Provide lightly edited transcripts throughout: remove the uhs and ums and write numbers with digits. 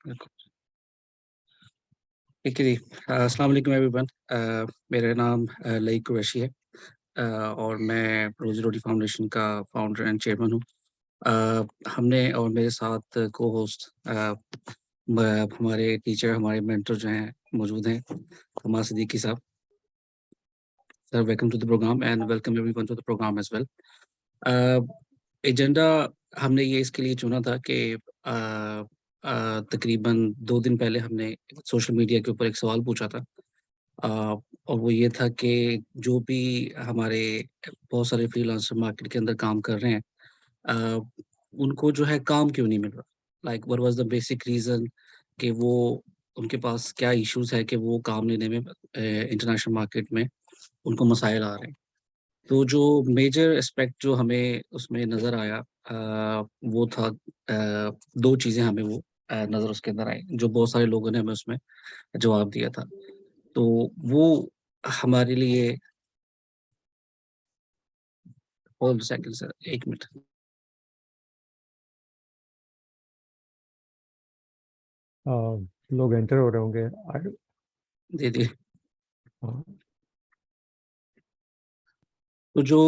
बिल्कुल। ठीक है जी। अस्सलाम वालेकुम एवरीवन। मेरा नाम लई कुरैशी है। और मैं रोज़ी रोटी फाउंडेशन का फाउंडर एंड चेयरमैन हूँ। हमने और मेरे साथ को होस्ट हमारे टीचर, हमारे मेंटर जो हैं मौजूद हैं, Hammad Siddiqui Sahab. Sir, welcome to the program and welcome everyone to the program as well. Agenda हमने ये इसके लिए चुना था कि तकरीबन 2 दिन पहले हमने सोशल मीडिया के ऊपर एक सवाल पूछा था। अ, और वो ये था कि जो भी हमारे बहुत सारे फ्रीलांसर मार्केट के अंदर काम कर रहे हैं, अ, उनको जो है काम क्यों नहीं मिल रहा? Like what was the basic reason कि वो उनके पास क्या इश्यूज़ है कि वो काम लेने में इंटरनेशनल मार्केट में उनको मसाइल आ रहे हैं। तो जो मेजर एस्पेक्ट जो हमें उसमें नज़र आया, वो था 2 चीज़ें हमें वो नज़र उसके अंदर आई, जो बहुत सारे लोगों ने हमें उसमें जवाब दिया था। तो वो हमारे लिए होल्ड सेकंड सर, 1 मिनट। अ, लोग एंटर हो रहे होंगे। जी, जी। हाँ, तो जो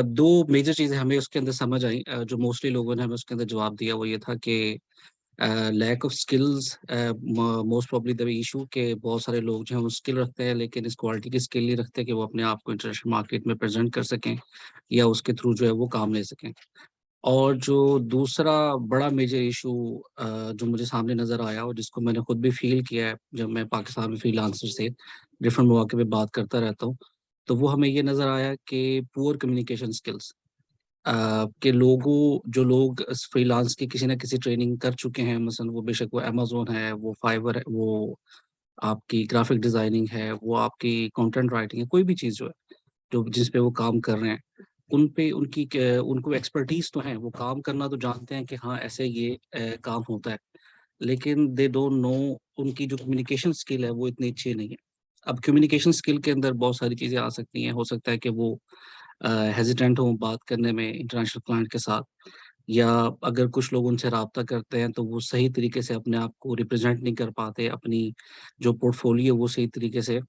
2 मेजर चीज़ें हमें उसके अंदर समझ आई, जो मोस्टली लोगों ने हमें उसके अंदर जवाब दिया, वो ये था कि lack of skills, most probably the issue कि बहुत सारे लोग जो हैं वो स्किल रखते हैं, लेकिन इस क्वालिटी की स्किल नहीं रखते कि वो अपने आप को इंटरनेशनल मार्केट में प्रेज़ेंट कर सकें या उसके थ्रू जो है वो काम ले सकें। और जो दूसरा बड़ा मेजर इशू जो मुझे सामने नज़र आया और जिसको मैंने खुद भी फ़ील किया है, जब मैं पाकिस्तान में फ्रीलांसर से डिफरेंट मौके पे बात करता रहता हूँ, तो वो हमें ये नज़र आया कि पुअर कम्युनिकेशन स्किल्स, के लोगों जो लोग इस फ्रीलांस की किसी न किसी ट्रेनिंग कर चुके हैं, मसलन वो बेशक वो अमेज़न है, वो फाइवर है, वो आपकी ग्राफ़िक डिज़ाइनिंग है, वो आपकी कंटेंट राइटिंग है, कोई भी चीज़ जो है, जो जिस पे वो काम कर रहे हैं, उन पे उनकी उनको एक्सपर्टीज़ तो है, वो काम करना तो जानते हैं कि हाँ, ऐसे ये काम होता है। लेकिन दे डोंट नो, उनकी जो कम्युनिकेशन स्किल है, वो इतनी अच्छी नहीं है। अब कम्युनिकेशन स्किल के अंदर बहुत सारी चीज़ें आ सकती हैं। हो सकता है कि वो हेजिटेंट हों बात करने में इंटरनेशनल क्लाइंट के साथ, या अगर कुछ लोग उनसे राब्ता करते हैं, तो वो सही तरीके से अपने आप को रिप्रेज़ेंट नहीं कर पाते, अपनी जो पोर्टफ़ोलियो वो सही तरीके से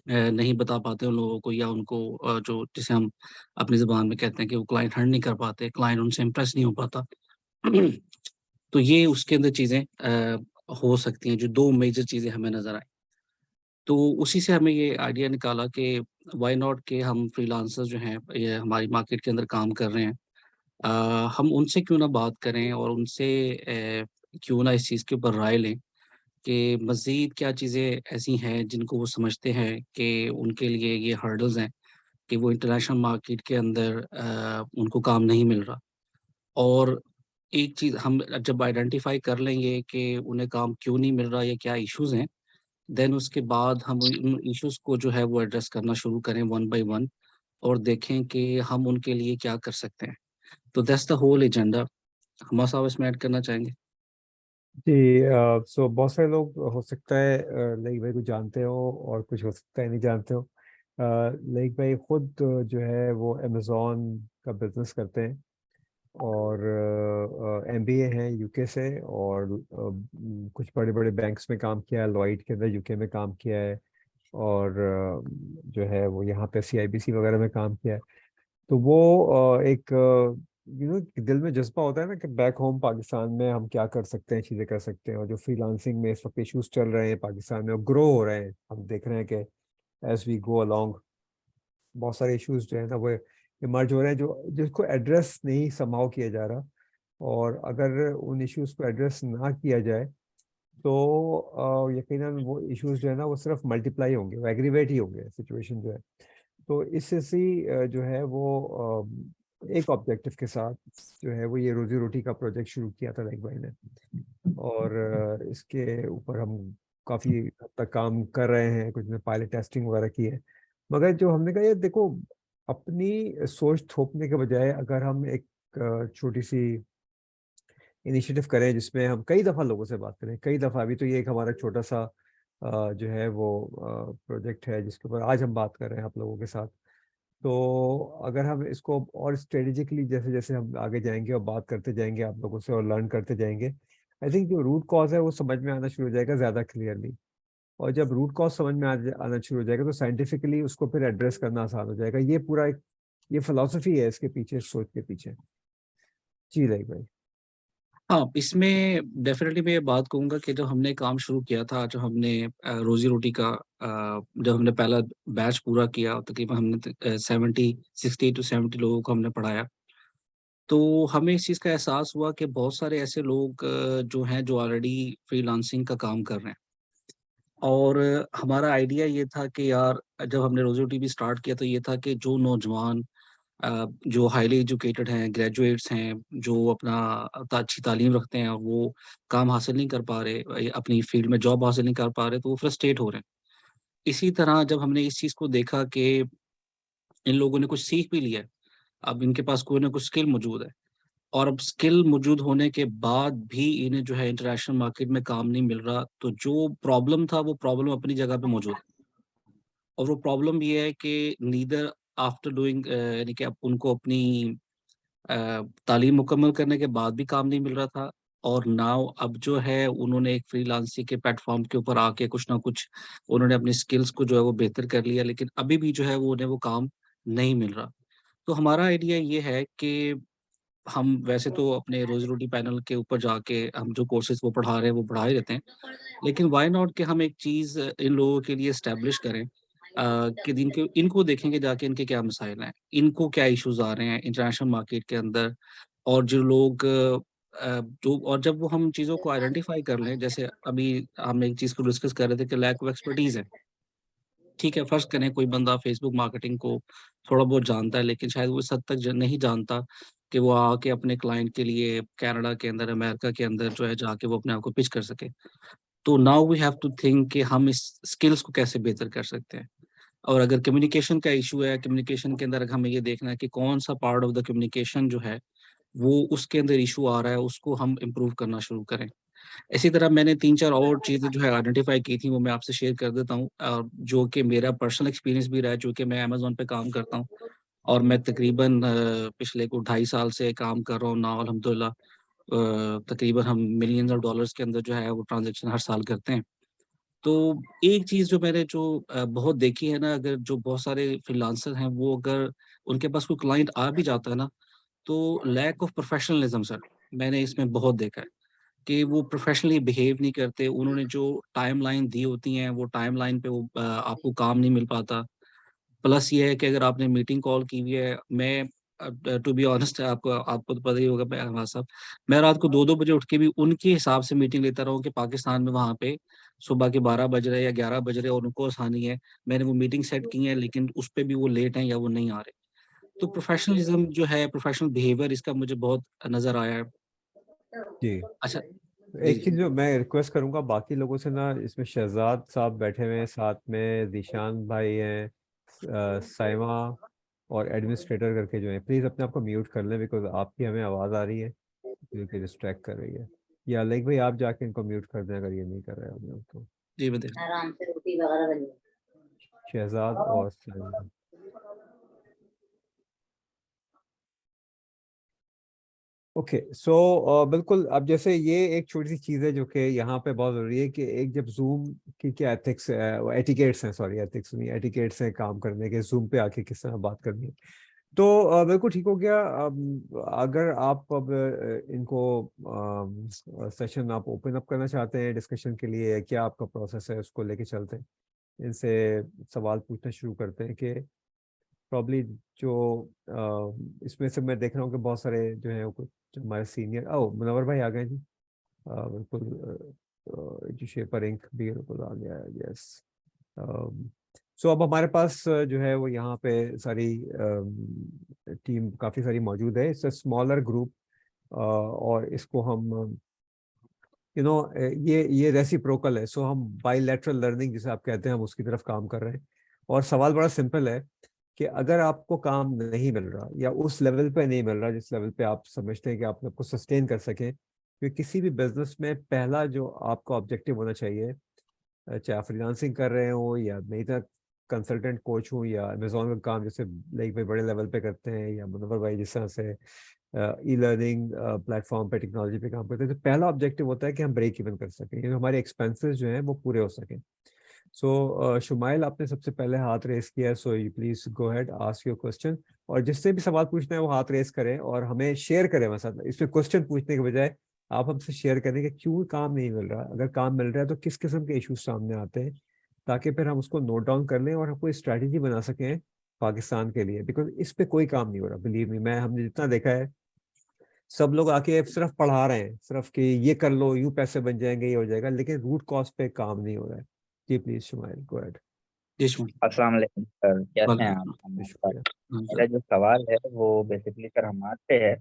नहीं बता पाते उन लोगों को, या उनको जो जिसे हम अपनी ज़ुबान में कहते हैं कि वो क्लाइंट हर्ट नहीं कर पाते, क्लाइंट उनसे इम्प्रेस नहीं हो पाता। तो ये उसके अंदर चीज़ें हो सकती हैं, जो 2 मेजर चीज़ें हमें नज़र आई। तो उसी से हमें ये आइडिया निकाला कि व्हाई नॉट कि हम फ्रीलांसर्स जो हैं, ये हमारी मार्केट के अंदर काम कर रहे हैं, हम उनसे क्यों ना बात करें और उनसे क्यों ना इस चीज़ के ऊपर राय लें कि मज़ीद क्या चीज़ें ऐसी हैं जिनको वो समझते हैं कि उनके लिए ये हर्डल्स हैं कि वो इंटरनेशनल मार्केट के अंदर उनको काम नहीं मिल रहा। और एक चीज़ हम जब आइडेंटिफ़ाई कर लेंगे कि उन्हें काम क्यों नहीं मिल रहा या क्या इश्यूज़ हैं, देन उसके बाद हम उन इश्यूज़ को जो है वो एड्रेस करना शुरू करें वन बाय वन, और देखें कि हम उनके लिए क्या कर सकते हैं। तो दैट्स द होल एजेंडा। हमारा साहब इसमें ऐड करना चाहेंगे? जी। सो बहुत सारे लोग हो सकता है लाइक भाई को जानते हो और कुछ हो सकता है नहीं जानते हो। लाइक भाई खुद जो है वो अमेज़ॉन का बिजनेस करते हैं और एमबीए हैं यूके से, और कुछ बड़े बड़े बैंक्स में काम किया है, लॉयड के अंदर यूके में काम किया है, और जो है वो यहाँ पे सीआईबीसी वगैरह में काम किया है। तो वो एक दिल में जज्बा होता है ना कि बैक होम पाकिस्तान में हम क्या कर सकते हैं, चीज़ें कर सकते हैं। और जो फ्रीलांसिंग में इस वक्त इश्यूज चल रहे हैं पाकिस्तान में और ग्रो हो रहे हैं, हम देख रहे हैं कि एज वी गो अलोंग बहुत सारे इश्यूज जो है ना वो इमर्ज हो रहे हैं, जो जिसको एड्रेस नहीं समाव किया जा रहा। और अगर उन इश्यूज को एड्रेस ना किया जाए तो यकीनन वो इश्यूज जो है ना वो सिर्फ मल्टीप्लाई होंगे, वो एग्रीवेट ही होंगे सिचुएशन जो है। तो इससे सी जो है वो एक ऑब्जेक्टिव के साथ जो है वो ये रोजी रोटी का प्रोजेक्ट शुरू किया था लाइक भाई ने। और इसके ऊपर हम काफ़ी हद तक काम कर रहे हैं, कुछ ने पायलट टेस्टिंग वगैरह की है। मगर जो हमने कहा, ये देखो, अपनी सोच थोपने के बजाय अगर हम एक छोटी सी इनिशिएटिव करें जिसमें हम कई दफ़ा लोगों से बात करें, कई दफ़ा। अभी तो ये एक हमारा छोटा सा जो है वो प्रोजेक्ट है जिसके ऊपर आज हम बात कर रहे हैं आप लोगों के साथ। तो अगर हम इसको और स्ट्रेटेजिकली जैसे जैसे हम आगे जाएंगे और बात करते जाएंगे आप लोगों से और लर्न करते जाएंगे, आई थिंक जो रूट कॉज है वो समझ में आना शुरू हो जाएगा ज़्यादा क्लियरली, और जब रूट कॉज समझ में आना शुरू हो जाएगा तो साइंटिफिकली उसको फिर एड्रेस करना आसान हो जाएगा। ये पूरा एक ये फिलॉसफी है इसके पीछे, सोच के पीछे। जी लाइक भाई। हाँ, इसमें डेफिनेटली मैं ये बात कहूँगा कि जब हमने काम शुरू किया था, जब हमने रोजी रोटी का जब हमने पहला बैच पूरा किया, तकरीबन हमने 60 to 70 लोगों को हमने पढ़ाया। तो हमें इस चीज़ का एहसास हुआ कि बहुत सारे ऐसे लोग जो हैं, जो ऑलरेडी फ्रीलांसिंग का काम कर रहे हैं। और हमारा आइडिया ये था कि यार, जब हमने रोजी रोटी भी स्टार्ट किया तो ये था कि जो नौजवान जो हाईली एजुकेटेड हैं, ग्रेजुएट्स हैं, जो अपना अच्छी तालीम रखते हैं और वो काम हासिल नहीं कर पा रहे, अपनी फील्ड में जॉब हासिल नहीं कर पा रहे, तो वो फ्रस्ट्रेट हो रहे हैं। इसी तरह जब हमने इस चीज़ को देखा कि इन लोगों ने कुछ सीख भी लिया है, अब इनके पास कोई ना कुछ स्किल मौजूद है, और अब स्किल मौजूद होने के बाद भी इन्हें जो है इंटरनेशनल मार्केट में काम नहीं मिल रहा, तो जो प्रॉब्लम था वो प्रॉब्लम अपनी जगह पे मौजूद है। और वो प्रॉब्लम ये है कि नीदर आफ्टर डूइंग यानी कि अब उनको अपनी अ, तालीम मुकम्मल करने के बाद भी काम नहीं मिल रहा था, और नाउ अब जो है उन्होंने एक फ्रीलांसिंग के प्लेटफ़ॉर्म के ऊपर आके कुछ ना कुछ उन्होंने अपनी स्किल्स को जो है वो बेहतर कर लिया, लेकिन अभी भी जो है वो उन्हें वो काम नहीं मिल रहा। तो हमारा आइडिया ये है कि हम वैसे तो अपने रोज़ी-रोटी पैनल के ऊपर जाके हम जो कोर्सेज़ वो पढ़ा रहे हैं, वो पढ़ा ही रहते हैं। लेकिन व्हाई नॉट कि हम एक चीज़ इन लोगों के लिए एस्टेब्लिश करें, कि जिनके इनको देखेंगे जाके इनके क्या मसाइल हैं, इनको क्या इश्यूज़ आ रहे हैं इंटरनेशनल मार्केट के अंदर, और जो लोग जो और जब वो हम चीज़ों को आइडेंटिफ़ाई कर लें, जैसे अभी हम एक चीज़ को डिस्कस कर रहे थे कि लैक ऑफ एक्सपर्टीज़ है। ठीक है, फ़र्ज़ करें कोई बंदा फ़ेसबुक मार्केटिंग को थोड़ा बहुत जानता है, लेकिन शायद वो इस हद तक नहीं जानता कि वो आके अपने क्लाइंट के लिए कनाडा के अंदर, अमेरिका के अंदर जो है जाके वो अपने आप को पिच कर सके। तो now we have to think कि हम इस स्किल्स को कैसे बेहतर कर सकते हैं। और अगर कम्युनिकेशन का इश्यू है, कम्युनिकेशन के अंदर हमें ये देखना है कि कौन-सा पार्ट ऑफ द कम्युनिकेशन जो है, वो उसके अंदर इश्यू आ रहा है, उसको हम इम्प्रूव करना शुरू करें। इसी तरह मैंने 3-4 और चीज़ें जो है आइडेंटिफ़ाई की थी, वो मैं आपसे शेयर कर देता हूँ, जो कि मेरा पर्सनल एक्सपीरियंस भी रहा है, चूँकि मैं अमेज़न पे काम करता हूँ, और मैं तकरीबन पिछले को 2.5 साल से काम कर रहा हूँ नाउ, अल्हम्दुलिल्लाह। तकरीबन हम मिलियंस ऑफ डॉलर्स के अंदर जो है वो ट्रांज़ैक्शन हर साल करते हैं। तो एक चीज़ जो मैंने जो बहुत देखी है ना, अगर जो बहुत सारे फ्रीलांसर हैं, वो अगर उनके पास कोई क्लाइंट आ भी जाता है ना, तो लैक ऑफ प्रोफेशनलिज़्म सर, मैंने इसमें बहुत देखा है कि वो प्रोफेशनली बिहेव नहीं करते। उन्होंने जो टाइमलाइन दी होती हैं, वो टाइमलाइन पे वो आपको काम नहीं मिल पाता। प्लस ये है कि अगर आपने मीटिंग कॉल की हुई है, मैं टू बी ऑनेस्ट, आपको आपको तो पता ही होगा, मैं हाँ साहब, मैं रात को 2-2 बजे उठ के भी उनके हिसाब से मीटिंग लेता रहा हूँ कि पाकिस्तान में वहाँ पे सुबह के 12 बज रहे हैं या 11 बज रहे हैं, और उनको आसानी है। मैंने वो मीटिंग सेट की है, लेकिन उस पे भी वो लेट हैं या वो नहीं आ रहे। तो प्रोफेशनलिज़्म जो है, प्रोफेशनल बिहेवियर, इसका मुझे बहुत नज़र आया है। जी, अच्छा। जी, एक जी। चीज़ जो मैं रिक्वेस्ट करूंगा बाकी लोगों से ना, इसमें शहजाद साहब बैठे हुए हैं, साथ में जीशान भाई हैं, साइमा और एडमिनिस्ट्रेटर करके जो है, प्लीज़ अपने आप को म्यूट कर लें, बिकॉज आपकी हमें आवाज़ आ रही है जो कि डिस्ट्रैक्ट कर रही है। या लाइक भाई आप जाके इनको म्यूट कर दें अगर ये नहीं कर रहे हैं अपने आप तो। जी, मैं देख आराम से रोटी वगैरह बन जाए। शहजाद और साइमा। ओके सो बिल्कुल, अब जैसे ये एक छोटी सी चीज़ है जो कि यहाँ पे बहुत ज़रूरी है कि एक जब जूम की क्या एथिक्स है, एटिकेट्स हैं, सॉरी एथिक्स नहीं, एटिकेट्स हैं काम करने के, जूम पे आके किस तरह बात करनी है। तो बिल्कुल ठीक हो गया। अगर आप अब इनको सेशन आप ओपन अप करना चाहते हैं डिस्कशन के लिए, क्या आपका प्रोसेस है उसको लेके चलते हैं, इनसे सवाल पूछना शुरू करते हैं कि प्रॉब्ली जो इसमें से मैं देख रहा हूँ कि बहुत सारे जो है वो कुछ जो हमारे सीनियर, ओ मुनव्वर भाई आ गए जी। बिल्कुल, जो शेपर इंक भी बिल्कुल आ गया है, यस। सो अब हमारे पास जो है वो यहाँ पे सारी टीम काफ़ी सारी मौजूद है, इट्स अ स्मॉलर ग्रुप, और इसको हम ये रेसिप्रोकल है, सो हम बाइलेटरल लर्निंग जिसे आप कहते हैं, हम उसकी तरफ काम कर रहे हैं। और सवाल बड़ा सिंपल है कि अगर आपको काम नहीं मिल रहा या उस लेवल पे नहीं मिल रहा जिस लेवल पे आप समझते हैं कि आप आपको सस्टेन कर सकें, क्योंकि किसी भी बिजनेस में पहला जो आपका ऑब्जेक्टिव होना चाहिए, चाहे आप फ्रीलांसिंग कर रहे हो या मैं तो कंसल्टेंट कोच हूँ या अमेजोन का काम जैसे लाइक भाई बड़े लेवल पे करते हैं, या मुनव्वर भाई जिस तरह से ई लर्निंग प्लेटफॉर्म पे, टेक्नोलॉजी पे काम करते हैं, तो पहला ऑब्जेक्टिव होता है कि हम ब्रेक इवन कर सकें, यानी हमारे एक्सपेंसेस जो हैं वो पूरे हो सकें। सो शुमाइल, आपने सबसे पहले हाथ रेस किया है, so you please go ahead, ask your question. और जिससे भी सवाल पूछना है वो हाथ रेस करें और हमें शेयर करें, मतलब इसमें क्वेश्चन पूछने के बजाय आप हमसे शेयर करें कि क्यों काम नहीं मिल रहा, अगर काम मिल रहा है तो किस किस्म के इश्यूज सामने आते हैं, ताकि फिर हम उसको नोट डाउन कर लें और हम कोई स्ट्रैटेजी बना सकें पाकिस्तान के लिए। बिकॉज इस पे कोई काम नहीं हो रहा, बिलीव मी, हमने जितना देखा है, सब लोग आके सिर्फ पढ़ा रहे हैं, सिर्फ कि ये कर लो, यूं पैसे बन जाएंगे, ये हो जाएगा, लेकिन रूट कॉज पे काम नहीं हो रहा है। जी प्लीज शुमाइल, गो अहेड। जी शुक्रिया। अस्सलाम वालेकुम सर, कैसे हैं आप? वालेकुम हमारे साथ शुक्रिया। हाँ मेरा सर। जो सवाल है वो बेसिकली सर हमारे से है।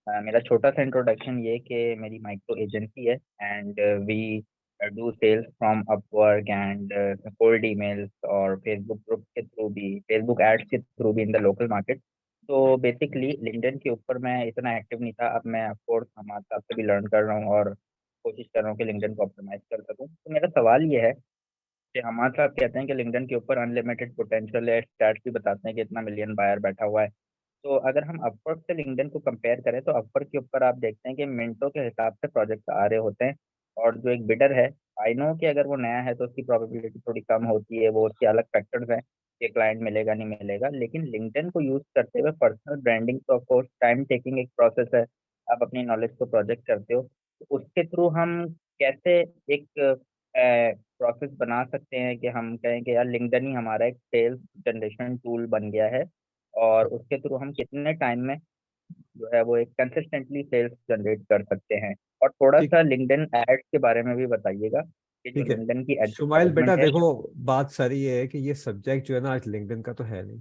मेरा छोटा सा इंट्रोडक्शन ये कि मेरी माइक्रो एजेंसी है and we do sales from Upwork and cold emails और फेसबुक ग्रुप के थ्रू भी, फेसबुक एड्स के थ्रू भी इन द लोकल मार्केट। तो बेसिकली लिंक्डइन के ऊपर मैं इतना एक्टिव नहीं था। अब मैं ऑफकोर्स हमारे साथ से भी लर्न कर रहा हूँ और कोशिश कर रहा हूँ कि लिंक्डइन को ऑप्टिमाइज कर सकूँ। तो मेरा सवाल ये है कि हमारे साथ कहते हैं कि लिंक्डइन के ऊपर अनलिमिटेड पोटेंशियल है, स्टैट्स भी बताते हैं कि इतना मिलियन बायर बैठा हुआ है। तो अगर हम अपवर्क से लिंक्डइन को कंपेयर करें तो अपवर्क के ऊपर आप देखते हैं कि मिनटों के हिसाब से प्रोजेक्ट आ रहे होते हैं। और जो एक बिडर है, आई नो कि अगर वो नया है तो उसकी प्रोबेबिलिटी थोड़ी कम होती है, वो उसके अलग फैक्टर्स हैं कि क्लाइंट मिलेगा नहीं मिलेगा। लेकिन लिंक्डइन को यूज करते हुए पर्सनल ब्रांडिंग तो ऑफकोर्स टाइम टेकिंग एक प्रोसेस है। आप अपनी नॉलेज को प्रोजेक्ट करते हो, तो उसके थ्रू हम कैसे एक प्रोसेस बना सकते हैं कि हम कहें कि यार लिंक्डइन ही हमारा एक सेल्स जनरेशन टूल बन गया है, और उसके थ्रू हम कितने टाइम में जो है वो एक कंसिस्टेंटली सेल्स जनरेट कर सकते हैं। और थोड़ा ठीक सा लिंक्डइन एड्स के बारे में भी बताइएगा कि जो ठीक है लिंक्डइन की शुमाइल बेटा, एडवर्टाइजमेंट है। देखो, बात सारी ये है कि ये सब्जेक्ट जो है ना आज लिंक्डइन का तो है नहीं,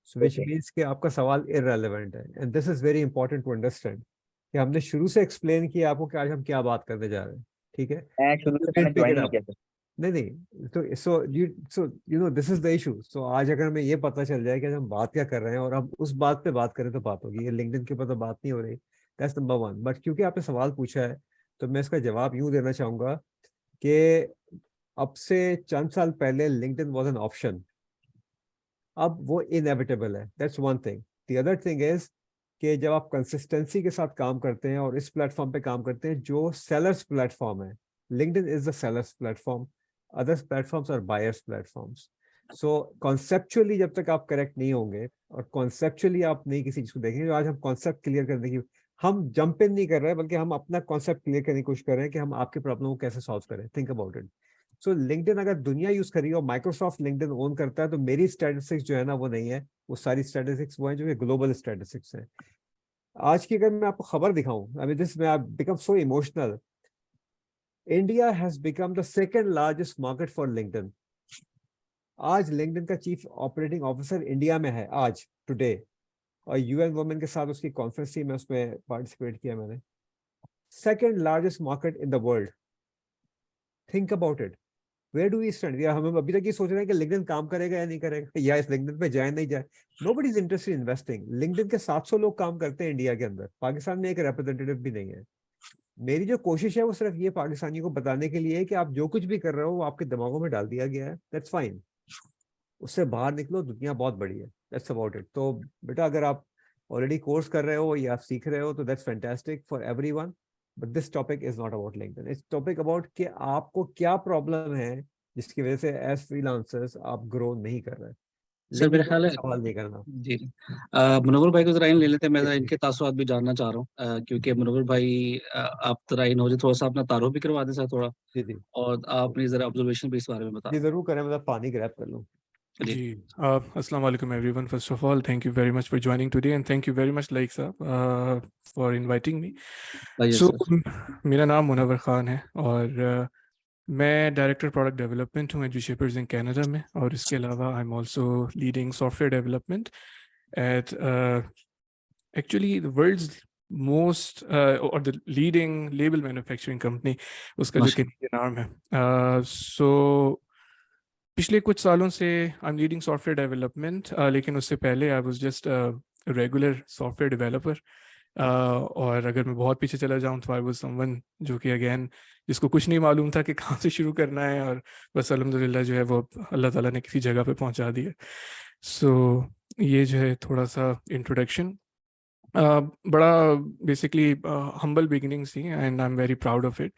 सो विच ओके, मीन्स कि आपका सवाल इररेलेवेंट है, and this is very important to understand कि हमने शुरू से एक्सप्लेन किया आपको कि आज हम क्या बात करने जा रहे हैं। ठीक है, मैं तो शुरू यू से कैन मैंने पिक ज्वाइन इट नहीं अप। किया था। नहीं नहीं, तो so you know this is the issue. So आज अगर हमें ये पता चल जाए कि आज हम बात क्या कर रहे हैं और हम उस बात पे बात करें तो बात होगी, ये लिंक्डइन के ऊपर तो बात नहीं हो रही। That's number one. बट क्योंकि आपने सवाल पूछा है तो मैं इसका जवाब यूं देना चाहूंगा कि अब से चंद साल पहले लिंक्डइन वॉज एन ऑप्शन, अब वो इनएविटेबल है। That's one thing. The other thing is कि जब आप कंसिस्टेंसी के साथ काम करते हैं और इस प्लेटफॉर्म पे काम करते हैं जो सेलर्स प्लेटफॉर्म है, LinkedIn is the sellers platform, others platforms are buyers platforms. So conceptually जब तक आप करेक्ट नहीं होंगे और कॉन्सेप्चुअली आप नहीं किसी चीज को देखेंगे, तो आज हम कॉन्सेप्ट क्लियर करने की, हम जंप इन नहीं कर रहे हैं, बल्कि हम अपना कॉन्सेप्ट क्लियर करने की कोशिश कर रहे हैं कि हम आपकी प्रॉब्लम को कैसे सॉल्व करें। Think about it. So LinkedIn अगर दुनिया यूज करी और माइक्रोसॉफ्ट लिंक्डइन ओन करता है, तो मेरी स्टैटिस्टिक्स जो है ना वो नहीं है, वो सारी स्टैटिस्टिक्स वो है जो ग्लोबल स्टैटिस्टिक्स है। आज की अगर मैं आपको खबर दिखाऊं, आई मीन दिस में I become so emotional. India has become the second largest market for LinkedIn. आज लिंक्डइन का चीफ ऑपरेटिंग ऑफिसर इंडिया में है आज, टुडे। और यूएन वुमेन के साथ उसकी कॉन्फ्रेंस थी, मैं उसमें पार्टिसिपेट किया मैंने। Second largest market in the world. Think about it. Where do we stand? या हम अभी तक ये सोच रहे हैं कि लिंक्डइन काम करेगा या नहीं करेगा, या इस लिंक्डइन पे जाए नहीं जाए। Nobody is interested in investing. LinkedIn के 700 लोग काम करते हैं इंडिया के अंदर, पाकिस्तान में एक रिप्रेजेंटेटिव भी नहीं है। मेरी जो कोशिश है वो सिर्फ ये पाकिस्तानियों को बताने के लिए है कि आप जो कुछ भी कर रहे हो वो आपके दिमागों में डाल दिया गया है, दैट्स फाइन। उससे बाहर निकलो, दुनिया बहुत बड़ी है, दैट्स अबाउट इट। तो बेटा, अगर आप ऑलरेडी कोर्स कर रहे हो या आप सीख रहे हो तो that's fantastic for everyone, but this topic is not about LinkedIn. It's topic about कि आपको क्या प्रॉब्लम है जिसकी वजह से एज फ्रीलांसर्स आप ग्रो नहीं कर रहे। सर लिंक्डइन मेरा पे ख्याल है सवाल नहीं करना। जी मुनव्वर भाई को जरा इन ले लेते हैं, मैं जी जरा जी इनके तासुरात भी जानना चाह रहा हूँ क्योंकि मुनव्वर भाई आप जरा इन हो जाए, थोड़ा सा अपना तारुफ भी करवा दें सर थोड़ा, जी जी और आप अपनी जरा ऑब्जर्वेशन भी इस बारे में बता जी जरूर करें, मतलब पानी ग्रैब कर लूँ। जी। जी अस्सलाम वालेकुम everyone. First of all, thank you very much for joining today and thank you very much Laik साहब for inviting me. भाई So सर। मेरा नाम मुनव्वर ख़ान है और मैं डायरेक्टर प्रोडक्ट डेवलपमेंट हूँ एडू शेपर्स इन कनाडा में, और इसके अलावा I am also leading software development at actually the world's most और the leading label manufacturing company, उसका जो माशा कैनेडियन आर्म है। सो पिछले कुछ सालों से I am leading software development, लेकिन उससे पहले I was just regular software developer. और अगर मैं बहुत पीछे चला जाऊं तो आई वाज समवन जो कि अगेन जिसको कुछ नहीं मालूम था कि कहाँ से शुरू करना है, और बस अल्हम्दुलिल्लाह जो है वो अल्लाह ताला ने किसी जगह पे पहुंचा दिया। सो ये जो है थोड़ा सा इंट्रोडक्शन। बड़ा बेसिकली हम्बल बिगिनिंग्स थी and I am very proud of it.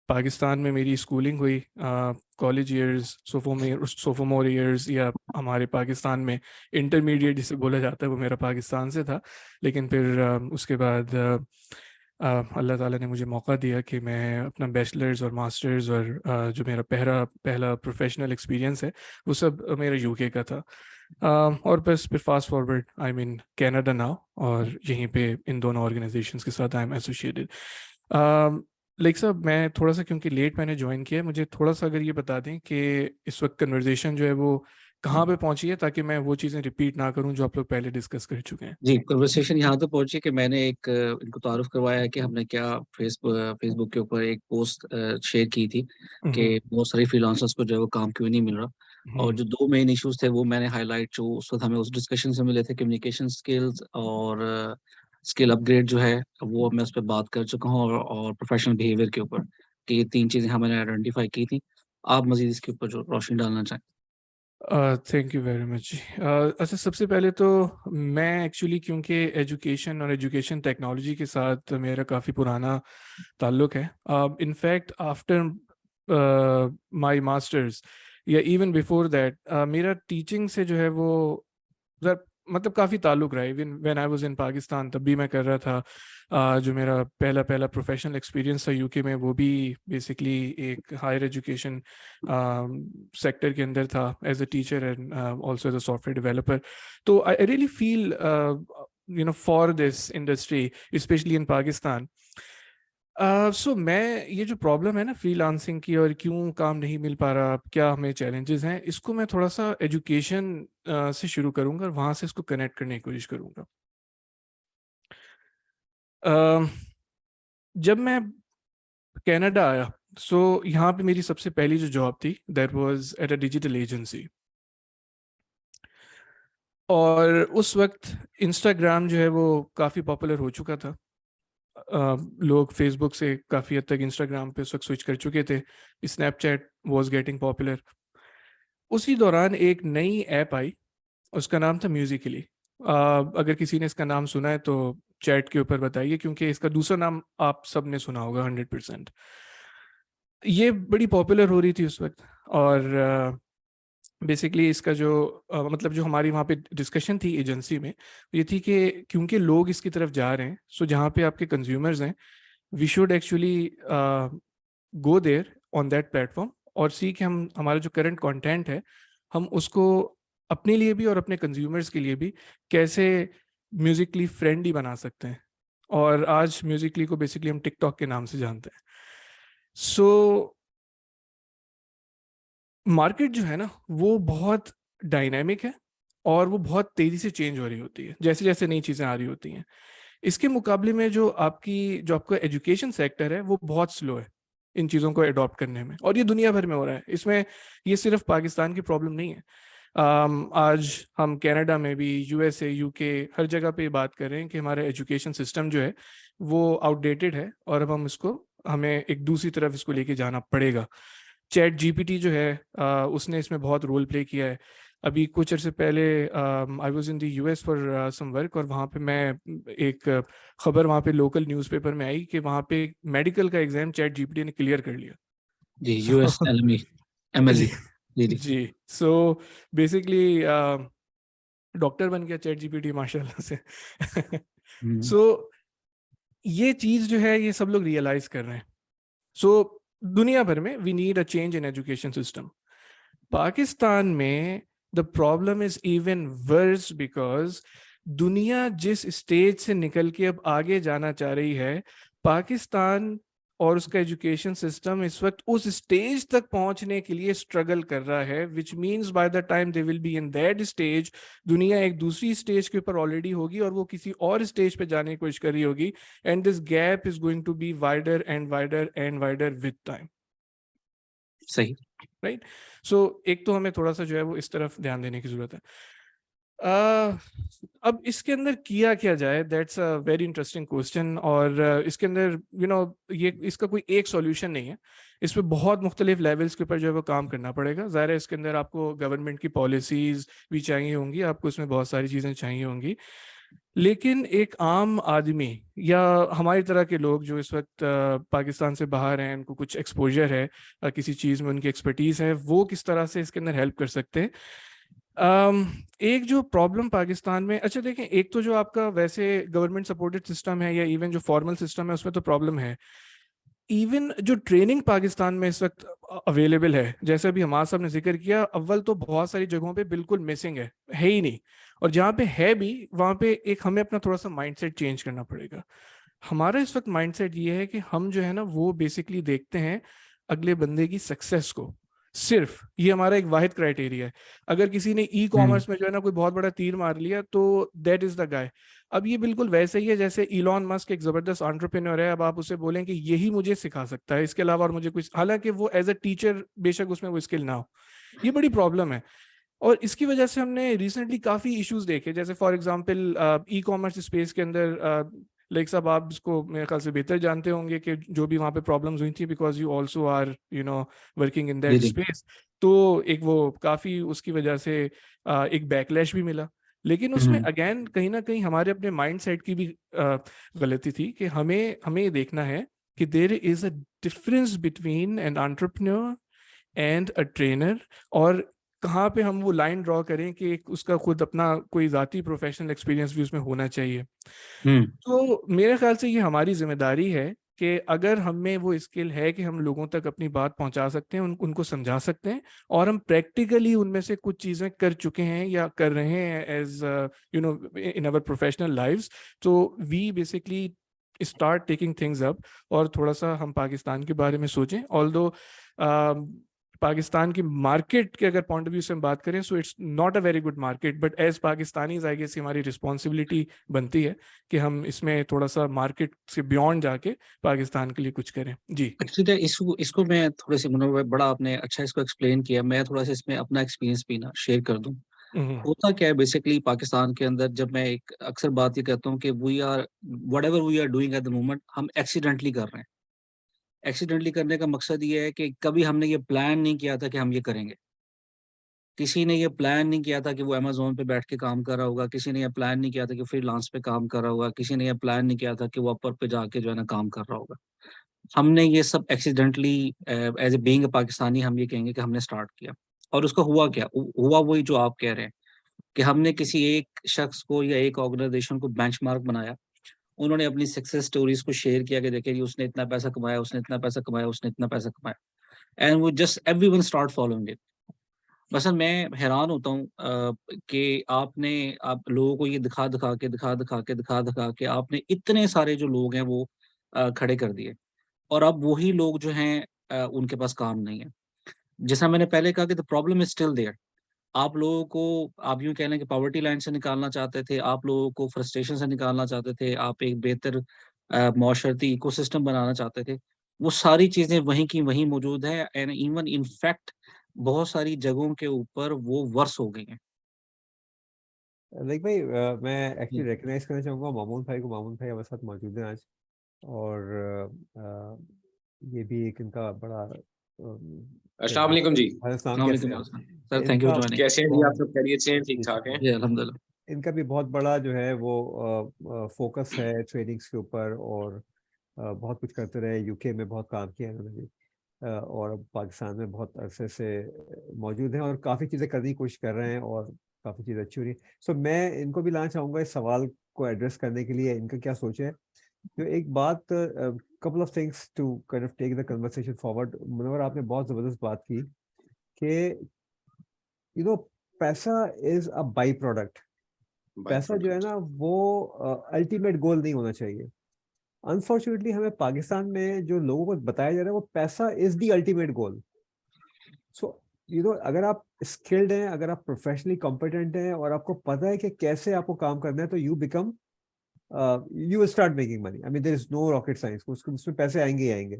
Pakistan में मेरी स्कूलिंग हुई, कॉलेज ईयर्स, सोफोमोर ईयर्स, या हमारे पाकिस्तान में इंटरमीडिएट जिसे बोला जाता है, वो मेरा पाकिस्तान से था। लेकिन फिर उसके बाद अल्लाह ताला ने मुझे मौका दिया कि मैं अपना बैचलर्स और मास्टर्स और जो मेरा पहला प्रोफेशनल एक्सपीरियंस है वो सब मेरा यूके का था। और बस फिर fast forward I am in Canada now, और यहीं पे इन दोनों ऑर्गेनाइजेशंस के साथ आई एम एसोसिएटेड। लाइक साहब, मैं थोड़ा सा क्योंकि लेट मैंने ज्वाइन किया है, मुझे थोड़ा सा अगर ये बता दें कि इस वक्त कन्वर्जेशन जो है वो कहाँ पे पहुंची है, ताकि मैं वो चीज़ें रिपीट ना करूं जो आप लोग पहले डिस्कस कर चुके हैं। जी, कन्वर्सेशन यहाँ तक पहुंची कि मैंने एक इनको तारुफ करवाया है कि हमने क्या फेसबुक के ऊपर एक पोस्ट शेयर की थी कि बहुत सारे फ्रीलांसर्स को जो है वो काम क्यों नहीं मिल रहा, और जो दो मेन इश्यूज थे वो मैंने हाईलाइट, जो उस वक्त हमें उस डिस्कशन से मिले थे, कम्युनिकेशन स्किल्स और स्किल अपग्रेड जो है वो मैं उस पर बात कर चुका हूँ, और प्रोफेशनल बिहेवियर के ऊपर, कि ये 3 चीज़ें हमने आइडेंटिफाई की थी। आप मजीद इसके ऊपर जो रोशनी डालना चाहें। थैंक यू वेरी मच जी। अच्छा, सबसे पहले तो मैं एक्चुअली क्योंकि एजुकेशन और एजुकेशन टेक्नोलॉजी के साथ मेरा काफ़ी पुराना ताल्लुक है। इनफैक्ट आफ्टर माय मास्टर्स या इवन बिफोर दैट मेरा टीचिंग से जो है वो मतलब काफ़ी ताल्लुक रहा है। इवन व्हेन आई वाज इन पाकिस्तान तब भी मैं कर रहा था। जो मेरा पहला प्रोफेशनल एक्सपीरियंस था यूके में, वो भी बेसिकली एक हायर एजुकेशन सेक्टर के अंदर था, as a teacher and also as a software developer. तो I really feel for this industry specially in Pakistan. So मैं ये जो प्रॉब्लम है ना फ्रीलांसिंग की, और क्यों काम नहीं मिल पा रहा, क्या हमें चैलेंजेस हैं, इसको मैं थोड़ा सा एजुकेशन से शुरू करूंगा और वहां से इसको कनेक्ट करने की कोशिश करूंगा। अ, जब मैं कनाडा आया, सो यहाँ पे मेरी सबसे पहली जो जॉब थी that was at a digital agency. और उस वक्त इंस्टाग्राम जो है वो काफ़ी पॉपुलर हो चुका था। लोग फेसबुक से काफ़ी हद तक इंस्टाग्राम पे उस वक्त स्विच कर चुके थे। Snapchat was getting popular. उसी दौरान एक नई ऐप आई, उसका नाम था म्यूजिकली। अगर किसी ने इसका नाम सुना है तो चैट के ऊपर बताइए, क्योंकि इसका दूसरा नाम आप सब ने सुना होगा 100%। ये बड़ी पॉपुलर हो रही थी उस वक्त, और बेसिकली इसका जो मतलब जो हमारी वहाँ पे डिस्कशन थी एजेंसी में, ये थी कि क्योंकि लोग इसकी तरफ जा रहे हैं, सो जहाँ पे आपके कंज्यूमर्स हैं, we should actually go there on that platform और सी कि हम हमारा जो करंट कंटेंट है हम उसको अपने लिए भी और अपने कंज्यूमर्स के लिए भी कैसे म्यूजिकली फ्रेंडली बना सकते हैं। और आज म्यूजिकली को बेसिकली हम टिकटॉक के नाम से जानते हैं। सो मार्केट जो है ना वो बहुत डायनामिक है, और वो बहुत तेज़ी से चेंज हो रही होती है जैसे जैसे नई चीज़ें आ रही होती हैं। इसके मुकाबले में जो आपका एजुकेशन सेक्टर है वो बहुत स्लो है इन चीज़ों को अडॉप्ट करने में, और ये दुनिया भर में हो रहा है। इसमें ये सिर्फ पाकिस्तान की प्रॉब्लम नहीं है। आज हम कनाडा में भी, यूएसए, यूके, हर जगह पे बात कर रहे हैं कि हमारा एजुकेशन सिस्टम जो है वो आउटडेटेड है, और अब हमें एक दूसरी तरफ इसको लेके जाना पड़ेगा। चैट जीपीटी जो है उसने इसमें बहुत रोल प्ले किया है। अभी कुछ अर्से पहले I was in the US for some work, और वहाँ पे मैं एक खबर वहाँ पे लोकल न्यूज़पेपर में आई कि वहाँ पे मेडिकल का एग्जाम चैट जीपीटी ने क्लियर कर लिया। जी, So, यूएस एलएमई एमएलई। जी जी जी। जी। सो बेसिकली डॉक्टर बन गया चैट जीपीटी माशाल्लाह से। हम्म। सो ये चीज़ जो है ये सब लोग रियलाइज कर रहे हैं। सो दुनिया भर में we need a change in education system. Pakistan में the problem is even worse, because दुनिया जिस स्टेज से निकल के अब आगे जाना चाह रही है, पाकिस्तान और उसका एजुकेशन सिस्टम इस वक्त उस स्टेज तक पहुंचने के लिए स्ट्रगल कर रहा है, which means by the time they will be in that stage, दुनिया एक दूसरी स्टेज के ऊपर ऑलरेडी होगी और वो किसी और स्टेज पे जाने की कोशिश कर रही होगी, and this gap is going to be wider and wider and wider with time. सही। राइट। सो एक तो हमें थोड़ा सा जो है वो इस तरफ ध्यान देने की जरूरत है। अब इसके अंदर किया क्या जाए, that's a very interesting question. और इसके अंदर ये इसका कोई एक सॉल्यूशन नहीं है। इस पे बहुत मुख्तलिफ लेवल्स के ऊपर जो है वो काम करना पड़ेगा। ज़ाहिर है इसके अंदर आपको गवर्नमेंट की पॉलिसीज़ भी चाहिए होंगी, आपको इसमें बहुत सारी चीज़ें चाहिए होंगी। लेकिन एक आम आदमी या हमारी तरह के लोग जो इस वक्त पाकिस्तान से बाहर हैं, उनको कुछ एक्सपोजर है, किसी चीज़ में उनकी एक्सपर्टीज है, वो किस तरह से इसके अंदर हेल्प कर सकते हैं। एक जो प्रॉब्लम पाकिस्तान में, अच्छा देखें, एक तो जो आपका वैसे गवर्नमेंट सपोर्टेड सिस्टम है या इवन जो फॉर्मल सिस्टम है उसमें तो प्रॉब्लम है। इवन जो ट्रेनिंग पाकिस्तान में इस वक्त अवेलेबल है, जैसे अभी हमारा साहब ने जिक्र किया, अव्वल तो बहुत सारी जगहों पे बिल्कुल मिसिंग है ही नहीं। और जहाँ पे है भी, वहाँ पे एक हमें अपना थोड़ा सा माइंडसेट चेंज करना पड़ेगा। हमारा इस वक्त माइंडसेट ये है कि हम जो है ना वो बेसिकली देखते हैं अगले बंदे की सक्सेस को, सिर्फ ये हमारा एक वाहिद क्राइटेरिया है। अगर किसी ने ई कॉमर्स में जो है ना कोई बहुत बड़ा तीर मार लिया तो दैट इज द गाय। अब ये बिल्कुल वैसे ही है जैसे इलॉन मस्क एक जबरदस्त एंटरप्रेन्योर है, अब आप उसे बोलें कि यही मुझे सिखा सकता है, इसके अलावा और मुझे कुछ, हालांकि वो एज अ टीचर बेशक उसमें वो स्किल ना हो, ये बड़ी प्रॉब्लम है। और इसकी वजह से हमने रिसेंटली काफी इश्यूज देखे, जैसे for example e commerce space के अंदर, लाइक साहब आप इसको मेरे ख्याल से बेहतर जानते होंगे कि जो भी वहाँ पे प्रॉब्लम्स हुई थी, because you also are working in जी दैट जी। स्पेस। तो एक वो काफी उसकी वजह से एक बैकलैश भी मिला। लेकिन उसमें अगेन कहीं ना कहीं हमारे अपने माइंड सेट की भी गलती थी कि हमें हमें ये देखना है कि there is a difference between an entrepreneur and a trainer, और कहाँ पे हम वो लाइन ड्रॉ करें कि उसका खुद अपना कोई ज़ाती प्रोफेशनल एक्सपीरियंस भी उसमें होना चाहिए। हम्म तो मेरे ख्याल से ये हमारी जिम्मेदारी है कि अगर हम में वो स्किल है कि हम लोगों तक अपनी बात पहुंचा सकते हैं, उनको समझा सकते हैं, और हम प्रैक्टिकली उनमें से कुछ चीज़ें कर चुके हैं या कर रहे हैं as in our professional lives, तो we basically start taking things up. और थोड़ा सा हम पाकिस्तान के बारे में सोचें, ऑल्दो पाकिस्तान की मार्केट के अगर पॉइंट ऑफ व्यू से हम बात करें, so it's not a very good market, but as Pakistanis I guess हमारी रिस्पॉन्सिबिलिटी बनती है कि हम इसमें थोड़ा सा मार्केट से बियॉन्ड जाके पाकिस्तान के लिए कुछ करें। जी। एक्चुअली इसको इसको मैं थोड़े से बड़ा आपने अच्छा इसको एक्सप्लेन किया, मैं थोड़ा सा इसमें अपना एक्सपीरियंस भी ना शेयर कर दूं। हम्म। होता क्या है बेसिकली पाकिस्तान के अंदर, जब मैं एक अक्सर बात ये कहता हूँ कि we are whatever we are doing at the moment, हम एक्सीडेंटली कर रहे हैं। एक्सीडेंटली करने का मकसद ये है कि कभी हमने ये प्लान नहीं किया था कि हम ये करेंगे। किसी ने ये प्लान नहीं किया था कि वो अमेजोन पे बैठ के काम कर रहा होगा, किसी ने ये प्लान नहीं किया था कि फ्रीलांस पे काम कर रहा होगा, किसी ने ये प्लान नहीं किया था कि वो अपर पे जाके जो है ना काम कर रहा होगा। हमने ये सब accidentally as a being Pakistani हम ये कहेंगे कि हमने स्टार्ट किया। और उसका हुआ क्या, हुआ वही जो आप कह रहे हैं कि हमने किसी एक शख्स को या एक ऑर्गेनाइजेशन को बेंचमार्क बनाया। उन्होंने अपनी सक्सेस स्टोरीज को शेयर किया कि देखिए जी उसने इतना पैसा कमाया, उसने इतना पैसा कमाया, उसने इतना पैसा कमाया, एंड वो just everyone start following it. बस मैं हैरान होता हूँ कि आप लोगों को ये दिखा दिखा के आपने इतने सारे जो लोग हैं वो खड़े कर दिए। और अब वही लोग जो हैं उनके पास काम नहीं है। जैसा मैंने पहले कहा कि the problem is still there. आप लोगों को, आप यूं कह लें कि पॉवर्टी लाइन से निकालना चाहते थे, आप लोगों को फ्रस्ट्रेशन से निकालना चाहते थे, आप एक बेहतर माशरती इकोसिस्टम बनाना चाहते थे। वो सारी चीज़ें वहीं की वहीं मौजूद है, एंड इवन इनफैक्ट बहुत सारी जगहों के ऊपर वो वर्स हो गई हैं। लाइक भाई मैं जी एक्चुअली रिकग्नाइज करना चाहूँगा मामून भाई को। मामून भाई हमारे साथ मौजूद हैं आज, और ये भी एक इनका बड़ा अस्सलाम वालेकुम जी। राजस्थान अस्सलाम कैसे वालेकुम हैं सर, थैंक यू फॉर इनका ज्वाइनिंग। कैसे हैं जी, आप बहुत, सब खैरियत से हैं, ठीक जी ठाक हैं? जी अल्हम्दुलिल्लाह। इनका भी बहुत बड़ा जो है वो फोकस है ट्रेनिंग्स के ऊपर, और बहुत कुछ करते रहे। यूके में बहुत काम किया इन्होंने भी, और अब पाकिस्तान में बहुत अरसे से मौजूद हैं और काफ़ी चीज़ें करने की कोशिश कर रहे हैं, और काफ़ी चीज़ें अच्छी हो रही हैं। सो मैं इनको भी लाना चाहूँगा इस सवाल को एड्रेस करने के लिए, इनका क्या सोच है। तो एक बात, couple of things to kind of take the conversation forward. Munawwar, आपने बहुत ज़बरदस्त बात की कि पैसा is a byproduct. By पैसा जो है प्रोडक्ट। ना वो अल्टीमेट गोल नहीं होना चाहिए। अनफॉर्चुनेटली हमें पाकिस्तान में जो लोगों को बताया जा रहा है वो पैसा इज द अल्टीमेट गोल। सो अगर आप स्किल्ड हैं, अगर आप प्रोफेशनली कॉम्पिटेंट हैं, और आपको पता है कि कैसे आपको काम करना है, तो you will start making money. I mean there is no rocket science, उसमें पैसे आएंगे ही आएंगे।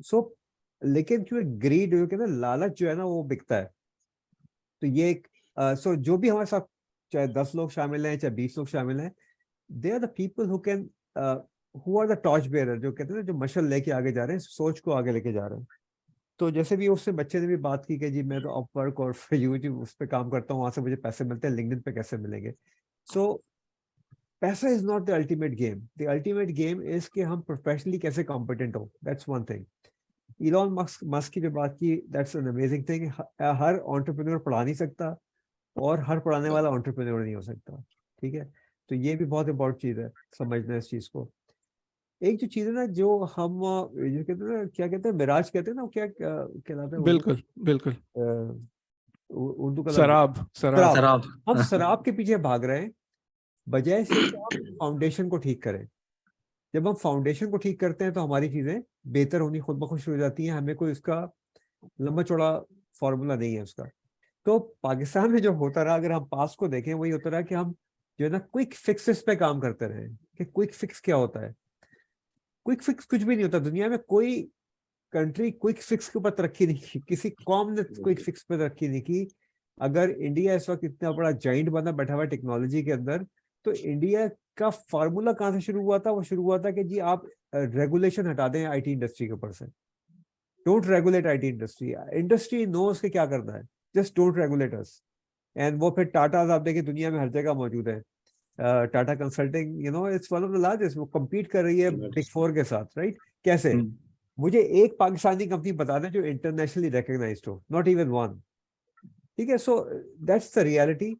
सो लेकिन क्योंकि ग्रीड जो है ना, लालच जो है ना, वो बिकता है। तो ये एक सो जो भी हमारे साथ, चाहे 10 लोग शामिल हैं, चाहे 20 लोग शामिल हैं, they are the people who are the torch bearer, जो कहते हैं ना, जो मशाल लेके आगे जा रहे हैं, सोच को आगे लेके जा रहे हैं। तो जैसे भी उससे बच्चे ने भी बात की कि जी मैं तो अपवर्क और यूट्यूब उस पर काम करता हूँ, वहां से मुझे पैसे मिलते हैं, लिंक्डइन पे कैसे मिलेंगे। सो पैसा is not the ultimate game, the ultimate game is कि हम प्रोफेशनली कैसे कॉम्पिटेंट हो, that's one thing. Elon Musk की जो बात की, that's an amazing thing. Her entrepreneur पढ़ा नहीं सकता और हर पढ़ाने वाला एंटरप्रेन्योर नहीं हो सकता, ठीक है। तो ये भी बहुत इंपॉर्टेंट चीज है समझना इस चीज को। एक जो चीज है ना, जो हम जो कहते हैं ना, क्या कहते हैं, मिराज कहते हैं ना, वो क्या कहलाता है बिल्कुल बिल्कुल, उर्दू का लफ्ज शराब शराब। शराब। हम शराब के पीछे भाग रहे हैं बजाय से कि हम फाउंडेशन को ठीक करें। जब हम फाउंडेशन को ठीक करते हैं तो हमारी चीजें बेहतर होनी खुद ब खुद हो जाती हैं। हमें कोई इसका लंबा चौड़ा फॉर्मूला नहीं है उसका। तो पाकिस्तान में जो होता रहा, अगर हम पास को देखें, वही होता रहा कि हम जो है ना क्विक फिक्सेस पे काम करते रहे। कि क्विक फिक्स क्या होता है? क्विक फिक्स कुछ भी नहीं होता। दुनिया में कोई कंट्री क्विक फिक्स के ऊपर तरक्की नहीं की, किसी कौम ने क्विक फिक्स पे तरक्की नहीं की। अगर इंडिया इस वक्त इतना बड़ा जाइंट बना बैठा हुआ टेक्नोलॉजी के अंदर, तो इंडिया का फार्मूला कहाँ से शुरू हुआ था? वो शुरू हुआ था कि जी आप रेगुलेशन हटा दें आईटी इंडस्ट्री के ऊपर से। Don't regulate IT industry. Industry knows के क्या करना है, just don't regulate us. And वो फिर टाटा, आप देखिए दुनिया में हर जगह मौजूद है। Tata consulting, you know, it's one of the largest. वो compete कर रही है बिग फोर के साथ, राइट? कैसे? मुझे एक पाकिस्तानी कंपनी बता दें जो इंटरनेशनली रिकॉग्नाइज्ड हो, नॉट इवन वन। ठीक है, सो दैट्स द रियलिटी।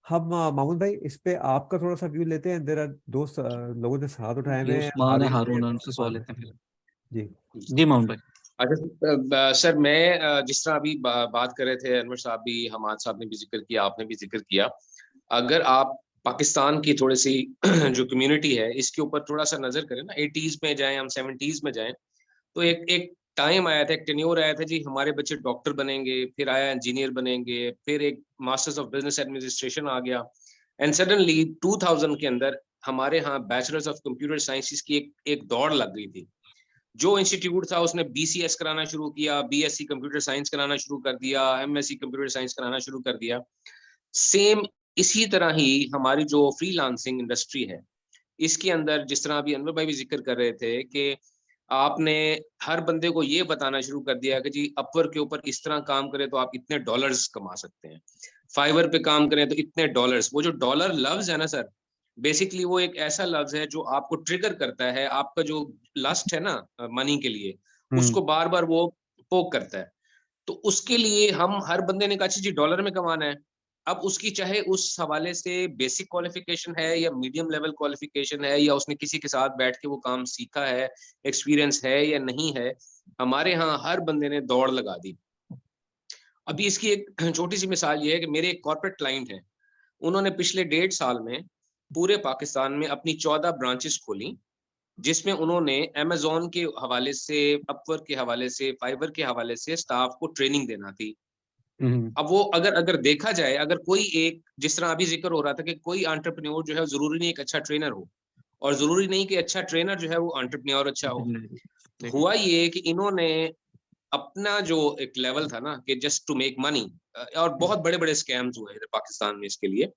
हम मामून भाई, इस पे आपका थोड़ा सा व्यू लेते हैं। देयर आर दोस्त लोगों ने हाथ उठाए ये हुए हैं। उस्मान है, हारून है, उनसे सवाल लेते हैं फिर। जी जी माउंट भाई। अच्छा सर, मैं जिस तरह अभी बात कर रहे थे, अनवर साहब भी, हमाद साहब ने भी जिक्र किया, आपने भी जिक्र किया, अगर आप पाकिस्तान की थोड़ी सी जो कम्युनिटी है इसके ऊपर थोड़ा सा नजर करें ना, 80s में जाएं, हम 70s में जाएं, तो एक टाइम आया था, एक टेन्योर आया था जी, हमारे बच्चे डॉक्टर बनेंगे, फिर आया इंजीनियर बनेंगे, फिर एक मास्टर्स ऑफ बिजनेस एडमिनिस्ट्रेशन आ गया, एंड सडनली 2000 के अंदर हमारे यहाँ बैचलर्स ऑफ कंप्यूटर साइंसेस की एक दौड़ लग गई थी। जो इंस्टीट्यूट था उसने BCS कराना शुरू किया, BSc कंप्यूटर साइंस कराना शुरू कर दिया, MSc कंप्यूटर साइंस कराना शुरू कर दिया। सेम इसी तरह ही हमारी जो फ्रीलांसिंग इंडस्ट्री है, इसके अंदर जिस तरह अभी अनवर भाई भी जिक्र कर रहे थे कि आपने हर बंदे को ये बताना शुरू कर दिया कि जी अपवर्क के ऊपर इस तरह काम करें तो आप इतने डॉलर्स कमा सकते हैं, फाइवर पे काम करें तो इतने डॉलर्स। वो जो डॉलर लफ्ज है ना सर, बेसिकली वो एक ऐसा लफ्ज है जो आपको ट्रिगर करता है, आपका जो लस्ट है ना मनी के लिए, उसको बार बार वो पोक करता है। तो उसके लिए हम हर बंदे ने कहा जी डॉलर में कमाना है। अब उसकी चाहे उस हवाले से बेसिक क्वालिफिकेशन है या मीडियम लेवल क्वालिफिकेशन है, या उसने किसी के साथ बैठ के वो काम सीखा है, एक्सपीरियंस है या नहीं है, हमारे यहाँ हर बंदे ने दौड़ लगा दी। अभी इसकी एक छोटी सी मिसाल ये है कि मेरे एक कॉर्पोरेट क्लाइंट है, उन्होंने पिछले 1.5 साल में पूरे पाकिस्तान में अपनी 14 ब्रांचेस खोली, जिसमें उन्होंने अमेज़न के हवाले से, अपवर्क के हवाले से, फाइवर के हवाले से स्टाफ को ट्रेनिंग देना थी। अब वो अगर देखा जाए, अगर कोई एक, जिस तरह अभी जिक्र हो रहा था कि कोई एंटरप्रेन्योर जो है जरूरी नहीं एक अच्छा ट्रेनर हो, और जरूरी नहीं कि अच्छा ट्रेनर जो है वो एंटरप्रेन्योर अच्छा हो। तो हुआ ये कि इन्होंने अपना जो एक लेवल था ना कि जस्ट टू मेक मनी, और बहुत बड़े बड़े स्कैम्स हुए इधर पाकिस्तान में इसके लिए,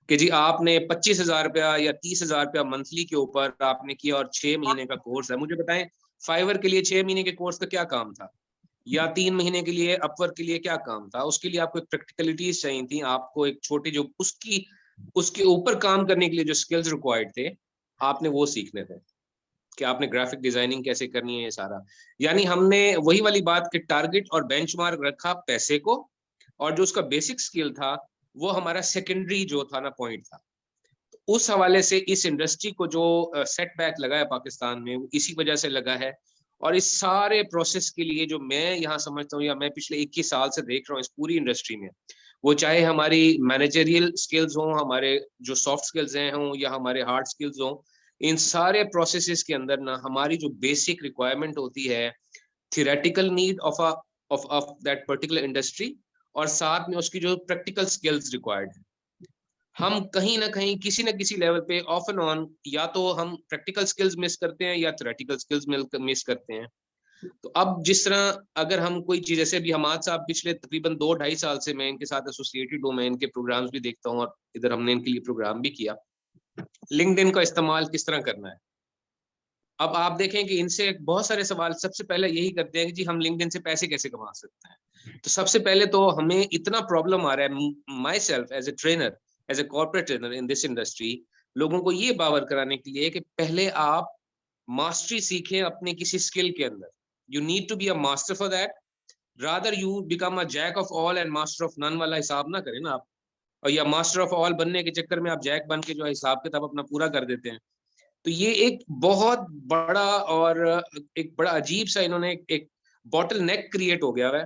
कि जी आपने 25,000 रुपया या 30,000 रुपया मंथली के ऊपर आपने किया और 6 महीने का कोर्स है। मुझे बताएं, फाइवर के लिए 6 महीने के कोर्स का क्या काम था, या 3 महीने के लिए अपवर्क के लिए क्या काम था? उसके लिए आपको एक प्रैक्टिकलिटीज चाहिए थी, आपको एक छोटी जो उसके ऊपर काम करने के लिए जो स्किल्स रिक्वायर्ड थे, आपने वो सीखने थे कि आपने ग्राफिक डिजाइनिंग कैसे करनी है, ये सारा। यानी हमने वही वाली बात कि टारगेट और बेंचमार्क रखा पैसे को, और जो उसका बेसिक स्किल था वो हमारा सेकेंडरी जो था ना पॉइंट था। तो उस हवाले से इस इंडस्ट्री को जो सेटबैक लगा है पाकिस्तान में, वो इसी वजह से लगा है। और इस सारे प्रोसेस के लिए जो मैं यहाँ समझता हूँ, या मैं पिछले 21 साल से देख रहा हूँ इस पूरी इंडस्ट्री में, वो चाहे हमारी मैनेजरियल स्किल्स हों, हमारे जो सॉफ्ट स्किल्स हैं हों, या हमारे हार्ड स्किल्स हों, इन सारे प्रोसेसेस के अंदर ना हमारी जो बेसिक रिक्वायरमेंट होती है, theoretical need of that particular industry, और साथ में उसकी जो प्रैक्टिकल स्किल्स रिक्वायर्ड है, हम कहीं ना कहीं किसी न किसी लेवल पे ऑफ एंड ऑन, या तो हम प्रैक्टिकल स्किल्स मिस करते हैं या थ्योरेटिकल स्किल्स मिस करते हैं। तो अब जिस तरह अगर हम कोई चीज, जैसे भी हमाद साहब पिछले तकरीबन 2-2.5 साल से मैं इनके साथ एसोसिएटेड हूँ, मैं इनके प्रोग्राम्स भी देखता हूँ, और इधर हमने इनके लिए प्रोग्राम भी किया, लिंक्डइन का इस्तेमाल किस तरह करना है। अब आप देखें कि इनसे बहुत सारे सवाल सबसे पहले यही करते हैं कि जी हम लिंक्डइन से पैसे कैसे कमा सकते हैं। तो सबसे पहले तो हमें इतना प्रॉब्लम आ रहा है, myself as a trainer, as a corporate trainer in this industry, लोगों को ये बावर कराने के लिए कि पहले आप मास्टरी सीखें अपने किसी स्किल के अंदर। You need to be a master for that, rather you become a jack of all and master of none वाला हिसाब ना करें ना आप, और या मास्टर ऑफ ऑल बनने के चक्कर में आप जैक बन के जो हिसाब किताब अपना पूरा कर देते हैं। तो ये एक बहुत बड़ा और एक बड़ा अजीब सा इन्होंने एक बॉटल नेक क्रिएट हो गया है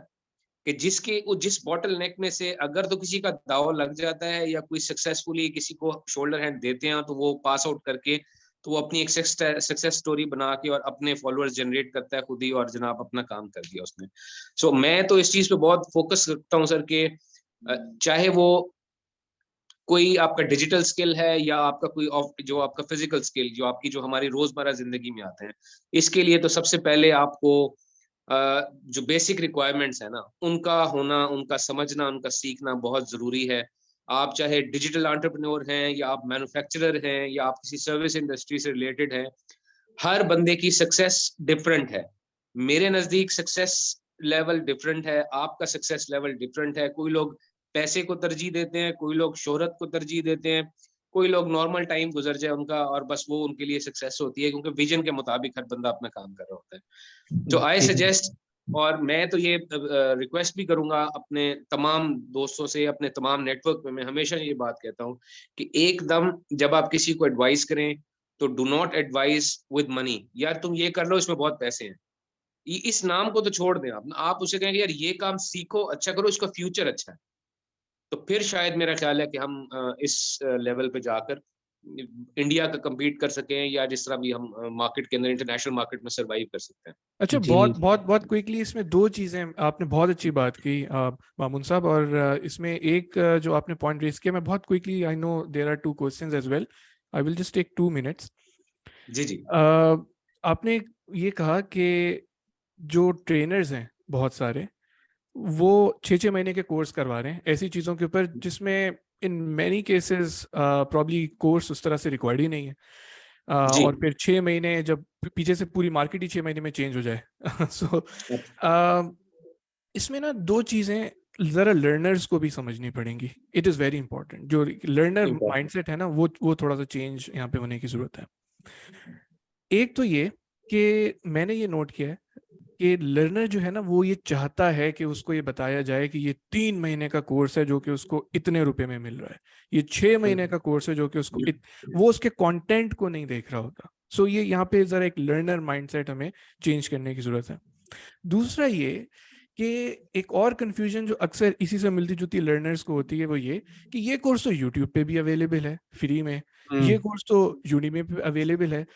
कि जिस बॉटल नेक में से अगर तो किसी का दाव लग जाता है या कोई सक्सेसफुली किसी को शोल्डर हैंड देते हैं तो वो पास आउट करके तो वो अपनी एक सक्सेस स्टोरी बना के और अपने फॉलोअर्स जनरेट करता है खुद ही, और जनाब अपना काम कर दिया उसने। सो मैं तो इस चीज पे बहुत फोकस करता हूँ सर कि चाहे वो कोई आपका डिजिटल स्किल है या आपका कोई जो आपका फिजिकल स्किल जो आपकी जो हमारी रोजमर्रा जिंदगी में आते हैं, इसके लिए तो सबसे पहले आपको जो बेसिक रिक्वायरमेंट्स है ना उनका होना, उनका समझना, उनका सीखना बहुत जरूरी है। आप चाहे डिजिटल एंटरप्रेन्योर हैं या आप मैन्युफैक्चरर हैं या आप किसी सर्विस इंडस्ट्री से रिलेटेड हैं, हर बंदे की सक्सेस डिफरेंट है। मेरे नजदीक सक्सेस लेवल डिफरेंट है, आपका सक्सेस लेवल डिफरेंट है। कोई लोग पैसे को तरजीह देते हैं, कोई लोग शोहरत को तरजीह देते हैं, कोई लोग नॉर्मल टाइम गुजर जाए उनका और बस वो उनके लिए सक्सेस होती है, क्योंकि विजन के मुताबिक हर बंदा अपना काम कर रहा होता है। तो आई सजेस्ट, और मैं तो ये रिक्वेस्ट भी करूंगा अपने तमाम दोस्तों से, अपने तमाम नेटवर्क में मैं हमेशा ये बात कहता हूँ कि एकदम जब आप किसी को एडवाइस करें तो do not advice with money, यार तुम ये कर लो इसमें बहुत पैसे हैं, इस नाम को तो छोड़ दें आप उसे कहेंगे यार ये काम सीखो, अच्छा करो, इसका फ्यूचर अच्छा है, तो फिर शायद मेरा ख्याल है कि हम इस लेवल पे जाकर इंडिया का कम्पीट कर सकें या जिस तरह भी हम मार्केट के अंदर इंटरनेशनल मार्केट में सरवाइव कर सकते हैं। अच्छा, जी। बहुत बहुत बहुत क्विकली इसमें दो चीजें आपने बहुत अच्छी बात की मामून साहब, और इसमें एक जो आपने पॉइंट रेज किया, मैं बहुत quickly, I know there are 2 questions as well, I will just take 2 minutes. जी जी। आपने ये कहा कि जो ट्रेनर्स हैं बहुत सारे, वो 6-6 महीने के कोर्स करवा रहे हैं ऐसी चीज़ों के ऊपर जिसमें in many cases probably course उस तरह से रिक्वायर्ड ही नहीं है। जी। और फिर 6 महीने जब पीछे से पूरी मार्केट ही 6 महीने में चेंज हो जाए सो इसमें ना दो चीज़ें ज़रा लर्नर्स को भी समझनी पड़ेंगी। इट इज़ वेरी इंपॉर्टेंट, जो लर्नर माइंडसेट है ना वो थोड़ा सा चेंज यहाँ पे होने की ज़रूरत है। एक तो ये कि मैंने ये नोट किया है कि लर्नर जो है ना वो ये चाहता है कि उसको ये बताया जाए कि ये 3 महीने का कोर्स है जो कि उसको इतने रुपए में मिल रहा है, ये 6 महीने का कोर्स है जो कि उसको वो उसके कंटेंट को नहीं देख रहा होता। सो ये यहाँ पे जरा एक लर्नर माइंडसेट हमें चेंज करने की जरूरत है। दूसरा ये कि एक और कंफ्यूजन जो अक्सर इसी से मिलती जुलती लर्नर्स को होती है वो ये कि ये कोर्स तो यूट्यूब पे भी अवेलेबल है फ्री में, ये कोर्स तो यूडीमी पे अवेलेबल है।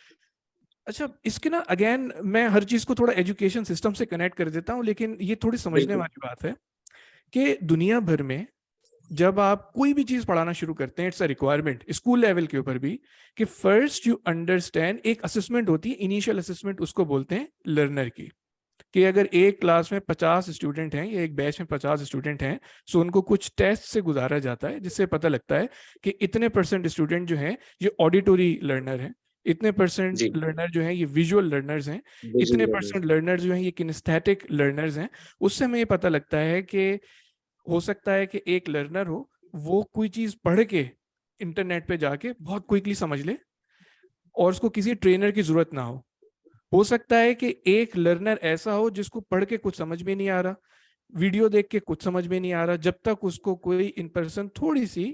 अच्छा, इसके ना अगेन मैं हर चीज को थोड़ा एजुकेशन सिस्टम से कनेक्ट कर देता हूँ, लेकिन ये थोड़ी समझने वाली बात है कि दुनिया भर में जब आप कोई भी चीज पढ़ाना शुरू करते हैं, it's a requirement school level के ऊपर भी कि फर्स्ट यू अंडरस्टैंड, एक असेसमेंट होती है, इनिशियल असेसमेंट उसको बोलते हैं लर्नर की, कि अगर एक क्लास में 50 स्टूडेंट हैं या एक बैच में 50 स्टूडेंट हैं, सो उनको कुछ टेस्ट से गुजारा जाता है जिससे पता लगता है कि इतने % स्टूडेंट जो हैं ये ऑडिटोरी लर्नर हैं, इतने % लर्नर जो हैं ये विजुअल लर्नर्स हैं, इतने % लर्नर जो हैं ये किनेस्थेटिक लर्नर्स हैं। उससे हमें ये पता लगता है कि हो सकता है कि एक लर्नर हो वो कोई चीज पढ़ के इंटरनेट पे जाके बहुत क्विकली समझ ले और उसको किसी ट्रेनर की जरूरत ना हो सकता है कि एक लर्नर ऐसा हो जिसको पढ़ के कुछ समझ में नहीं आ रहा, वीडियो देख के कुछ समझ में नहीं आ रहा, जब तक उसको कोई इन पर्सन थोड़ी सी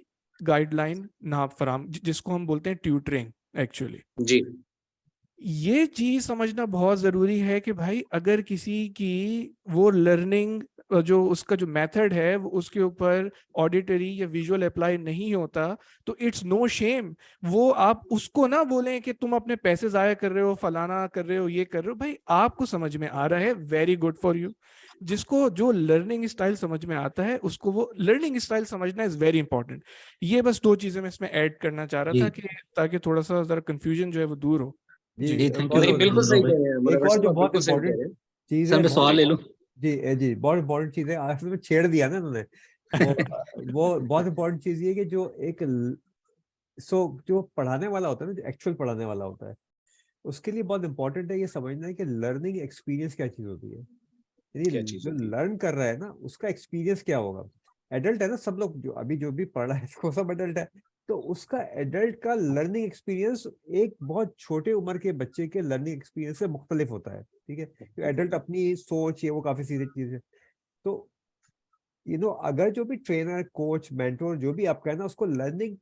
गाइडलाइन ना फराम, जिसको हम बोलते हैं ट्यूटरिंग एक्चुअली। जी। ये चीज समझना बहुत जरूरी है कि भाई अगर किसी की वो लर्निंग जो उसका जो मेथड है वो उसके ऊपर ऑडिटरी या विजुअल अप्लाई नहीं होता तो इट्स नो शेम। वो आप उसको ना बोलें कि तुम अपने पैसे जाया कर रहे हो, फलाना कर रहे हो, ये कर रहे हो। भाई आपको समझ में आ रहा है, वेरी गुड फॉर यू। जिसको जो लर्निंग स्टाइल समझ में आता है उसको वो लर्निंग स्टाइल समझना इज वेरी इंपॉर्टेंट। ये बस दो चीजें मैं इसमें ऐड करना चाह रहा था कि ताकि थोड़ा सा जरा कंफ्यूजन जो है वो दूर हो। जी, थैंक यू। नहीं, बिल्कुल सही कह रहे हैं, एक और जो बहुत बिल्कुल सही कह इम्पोर्टेंट रहे हैं। चीज सर है, मैं सवाल ले लूं? जी बहुत इम्पोर्टेंट चीज है, आखिर में छेड़ दिया ना उन्होंने वो बहुत इम्पोर्टेंट चीज ये कि जो एक जो पढ़ाने वाला होता है ना, जो एक्चुअल पढ़ाने वाला होता है, उसके लिए बहुत इंपॉर्टेंट है ये समझना है कि लर्निंग एक्सपीरियंस क्या चीज होती है। यानी जो लर्न कर रहा है ना उसका एक्सपीरियंस क्या होगा। एडल्ट है ना, सब लोग जो भी पढ़ रहा है वो सब एडल्ट है, तो उसका एडल्ट का लर्निंग एक्सपीरियंस एक बहुत छोटे उम्र के बच्चे के लर्निंग एक्सपीरियंस से मुख्तलिफ होता है, ठीक है। तो एडल्ट अपनी सोच है वो काफी सीधी चीज है। तो अगर जो भी ट्रेनर, कोच, मेंटोर जो भी आपका है ना, उसको लर्निंग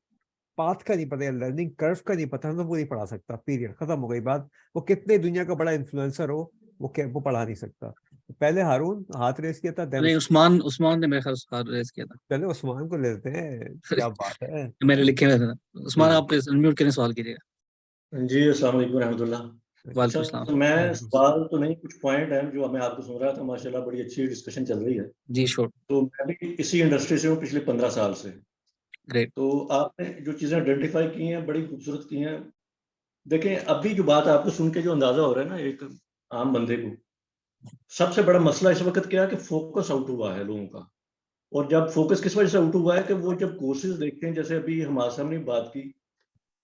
पाथ का नहीं पता या लर्निंग कर्व का नहीं पता, तो वो नहीं पढ़ा सकता, पीरियड, खत्म हो गई बात। वो कितने दुनिया का बड़ा इन्फ्लुएंसर हो, वो पढ़ा नहीं सकता। तो पहले हारून हाथ रेस किया था, देन नहीं, उस्मान उस्मान ने मेरे ख्याल से हाथ रेस किया था। पहले उस्मान को ले लेते हैं, क्या बात है। मैंने लिखे हुए थे ना। उस्मान, जी आप अनम्यूट करें, सवाल कीजिएगा। जी, अस्सलाम वालेकुम रहमतुल्लाह। वालेकुम अच्छा, सलाम। मैं सवाल तो नहीं, कुछ पॉइंट हैं जो मैं आपको सुन रहा था, माशाल्लाह बड़ी अच्छी डिस्कशन चल रही है। जी श्योर। तो मैं भी इसी इंडस्ट्री से हूँ पिछले 15 साल से। ग्रेट। तो आपने जो चीज़ें आइडेंटिफाई की हैं बड़ी खूबसूरत की हैं। देखें, अभी जो बात आपको सुन के जो अंदाजा हो रहा है ना एक आम बंदे को, सबसे बड़ा मसला इस वक्त क्या है कि फोकस आउट हुआ है लोगों का। और जब फोकस किस वजह से आउट हुआ है कि वो जब कोर्सेज देखते हैं, जैसे अभी हमारे सामने बात की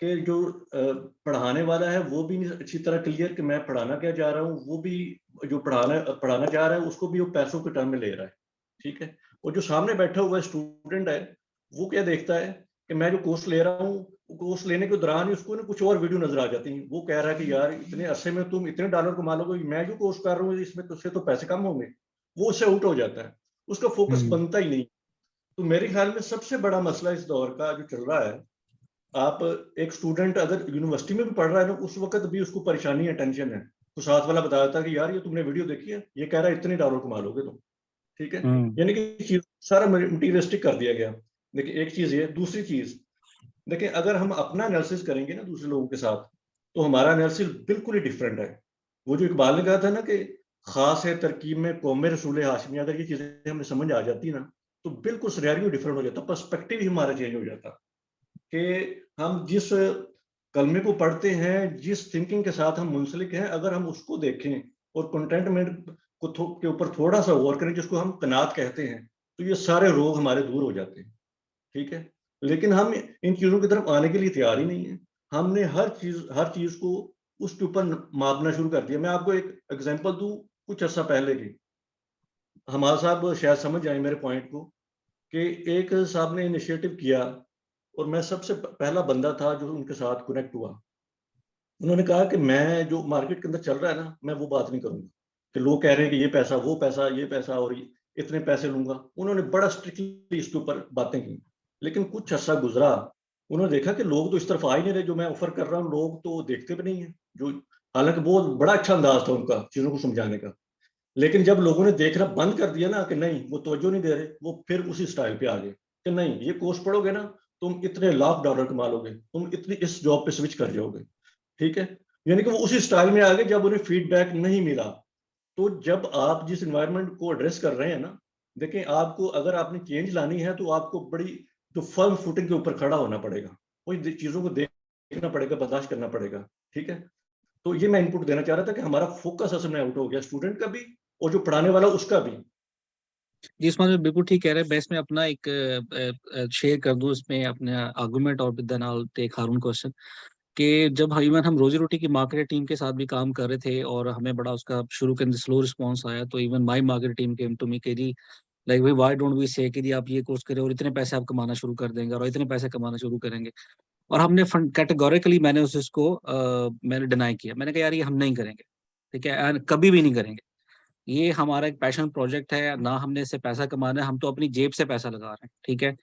कि जो पढ़ाने वाला है वो भी नहीं अच्छी तरह क्लियर कि मैं पढ़ाना क्या चाह रहा हूँ, वो भी जो पढ़ाना चाह रहा है उसको भी वो पैसों के टर्म में ले रहा है, ठीक है। और जो सामने बैठा हुआ स्टूडेंट है वो क्या देखता है कि मैं जो कोर्स ले रहा हूँ, कोर्स लेने के दौरान ही उसको ना कुछ और वीडियो नजर आ जाती है। वो कह रहा है कि यार इतने अरसे में तुम इतने डॉलर कमा लोगे, मैं जो कोर्स कर रहा हूँ इसमें तुझसे तो पैसे कम होंगे। वो उससे आउट हो जाता है, उसका फोकस बनता ही नहीं। तो मेरे ख्याल में सबसे बड़ा मसला इस दौर का जो चल रहा है, आप एक स्टूडेंट अगर यूनिवर्सिटी में भी पढ़ रहा है ना, उस वक्त भी उसको परेशानी है, टेंशन है। तो साथ वाला बताया था कि यार ये तुमने वीडियो देखी है, ये कह रहा है इतने डॉलर कमा लोगे तुम, ठीक है। यानी कि चीज सारा मटीरियलिस्टिक कर दिया गया। देखिए एक चीज ये, दूसरी चीज देखिए, अगर हम अपना एनालिसिस करेंगे ना दूसरे लोगों के साथ, तो हमारा एनालिसिस बिल्कुल ही डिफरेंट है। वो जो इकबाल ने कहा था ना कि खास है तरकीब में कौम रसूल हाशमी, अगर ये चीजें हमें समझ आ जाती ना, तो बिल्कुल सिनेरियो डिफरेंट हो जाता, पर्सपेक्टिव ही हमारा चेंज हो जाता कि हम जिस कलमे को पढ़ते हैं, जिस थिंकिंग के साथ हम मुंसलिक हैं, अगर हम उसको देखें और कंटेंटमेंट के ऊपर थोड़ा सा गौर करें, जिसको हम कनात कहते हैं, तो ये सारे रोग हमारे दूर हो जाते हैं, ठीक है। लेकिन हम इन चीजों की तरफ आने के लिए तैयार ही नहीं है। हमने हर चीज को उसके ऊपर मापना शुरू कर दिया। मैं आपको एक एग्जांपल दूं, कुछ अर्सा पहले की, हमारा साहब शायद समझ आए मेरे पॉइंट को, कि एक साहब ने इनिशिएटिव किया और मैं सबसे पहला बंदा था जो उनके साथ कनेक्ट हुआ। उन्होंने कहा कि मैं जो मार्केट के अंदर चल रहा है ना, मैं वो बात नहीं करूंगा कि लोग कह रहे हैं कि ये पैसा वो पैसा, ये पैसा और इतने पैसे लूंगा। उन्होंने बड़ा स्ट्रिक्टली इसके ऊपर बातें की। लेकिन कुछ अर्सा गुजरा, उन्होंने देखा कि लोग तो इस तरफ आ ही नहीं रहे, जो मैं ऑफर कर रहा हूँ लोग तो देखते भी नहीं है। जो हालांकि बहुत बड़ा अच्छा अंदाज था उनका चीजों को समझाने का। लेकिन जब लोगों ने देखना बंद कर दिया ना कि नहीं वो तवज्जो नहीं दे रहे, वो फिर उसी स्टाइल पे आ गए कि नहीं ये कोर्स पढ़ोगे ना, तुम इतने लाख डॉलर कमा लोगे, तुम इतनी इस जॉब पे स्विच कर जाओगे, ठीक है। यानी कि वो उसी स्टाइल में आ गए जब उन्हें फीडबैक नहीं मिला। तो जब आप जिस एनवायरनमेंट को एड्रेस कर रहे हैं ना, देखें आपको अगर आपने चेंज लानी है तो आपको बड़ी जो फर्म फुटिंग के ऊपर खड़ा होना पड़ेगा, वही चीजों को देखना पड़ेगा, बर्दाश्त करना पड़ेगा, ठीक है। तो ये मैं इनपुट देना चाह रहा था कि हमारा फोकस असल में आउट हो गया, स्टूडेंट का भी और जो पढ़ाने वाला उसका भी। जी उस्मान जी बिल्कुल ठीक कह रहे हैं। मैं इसमें अपना एक शेयर कर दूं इसमें अपने आर्गुमेंट, और then I will take Haroon question. कि जब इवन हम रोजी रोटी की मार्केट टीम के साथ भी काम कर रहे थे और हमें बड़ा उसका शुरू के अंदर स्लो रिस्पांस आया, तो even my market team came to me कि जी लाइक भाई व्हाई डोंट वी से कि जी आप ये कोर्स करें और इतने पैसे आप कमाना शुरू कर देंगे और इतने पैसे कमाना शुरू करेंगे। और हमने कैटेगोरिकली मैंने उस इसको मैंने डिनाई किया। मैंने कहा यार ये हम नहीं करेंगे, ठीक है, and कभी भी नहीं करेंगे। ये हमारा एक पैशन प्रोजेक्ट है, ना हमने इससे पैसा कमाना है, हम तो अपनी जेब से पैसा लगा रहे हैं, ठीक है।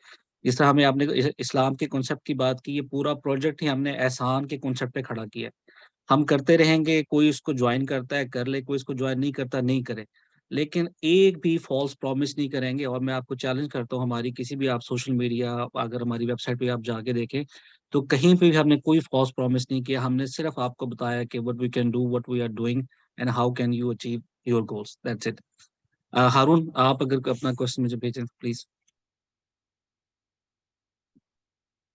जिस तरह हमें आपने इस्लाम के कॉन्सेप्ट की बात की, ये पूरा प्रोजेक्ट ही हमने एहसान के कॉन्सेप्ट पे खड़ा किया है। हम करते रहेंगे, कोई इसको ज्वाइन करता है कर ले, कोई इसको ज्वाइन नहीं करता नहीं करे, लेकिन एक भी फॉल्स प्रॉमिस नहीं करेंगे। और मैं आपको चैलेंज करता हूँ, हमारी किसी भी आप सोशल मीडिया, अगर हमारी वेबसाइट पे आप जाके देखें, तो कहीं पे भी हमने कोई फॉल्स प्रॉमिस नहीं किया। हमने सिर्फ आपको बताया कि what we can do, what we are doing, and how can you achieve your goals, that's it. Haroon, आप अगर अपना क्वेश्चन मुझे भेजें प्लीज।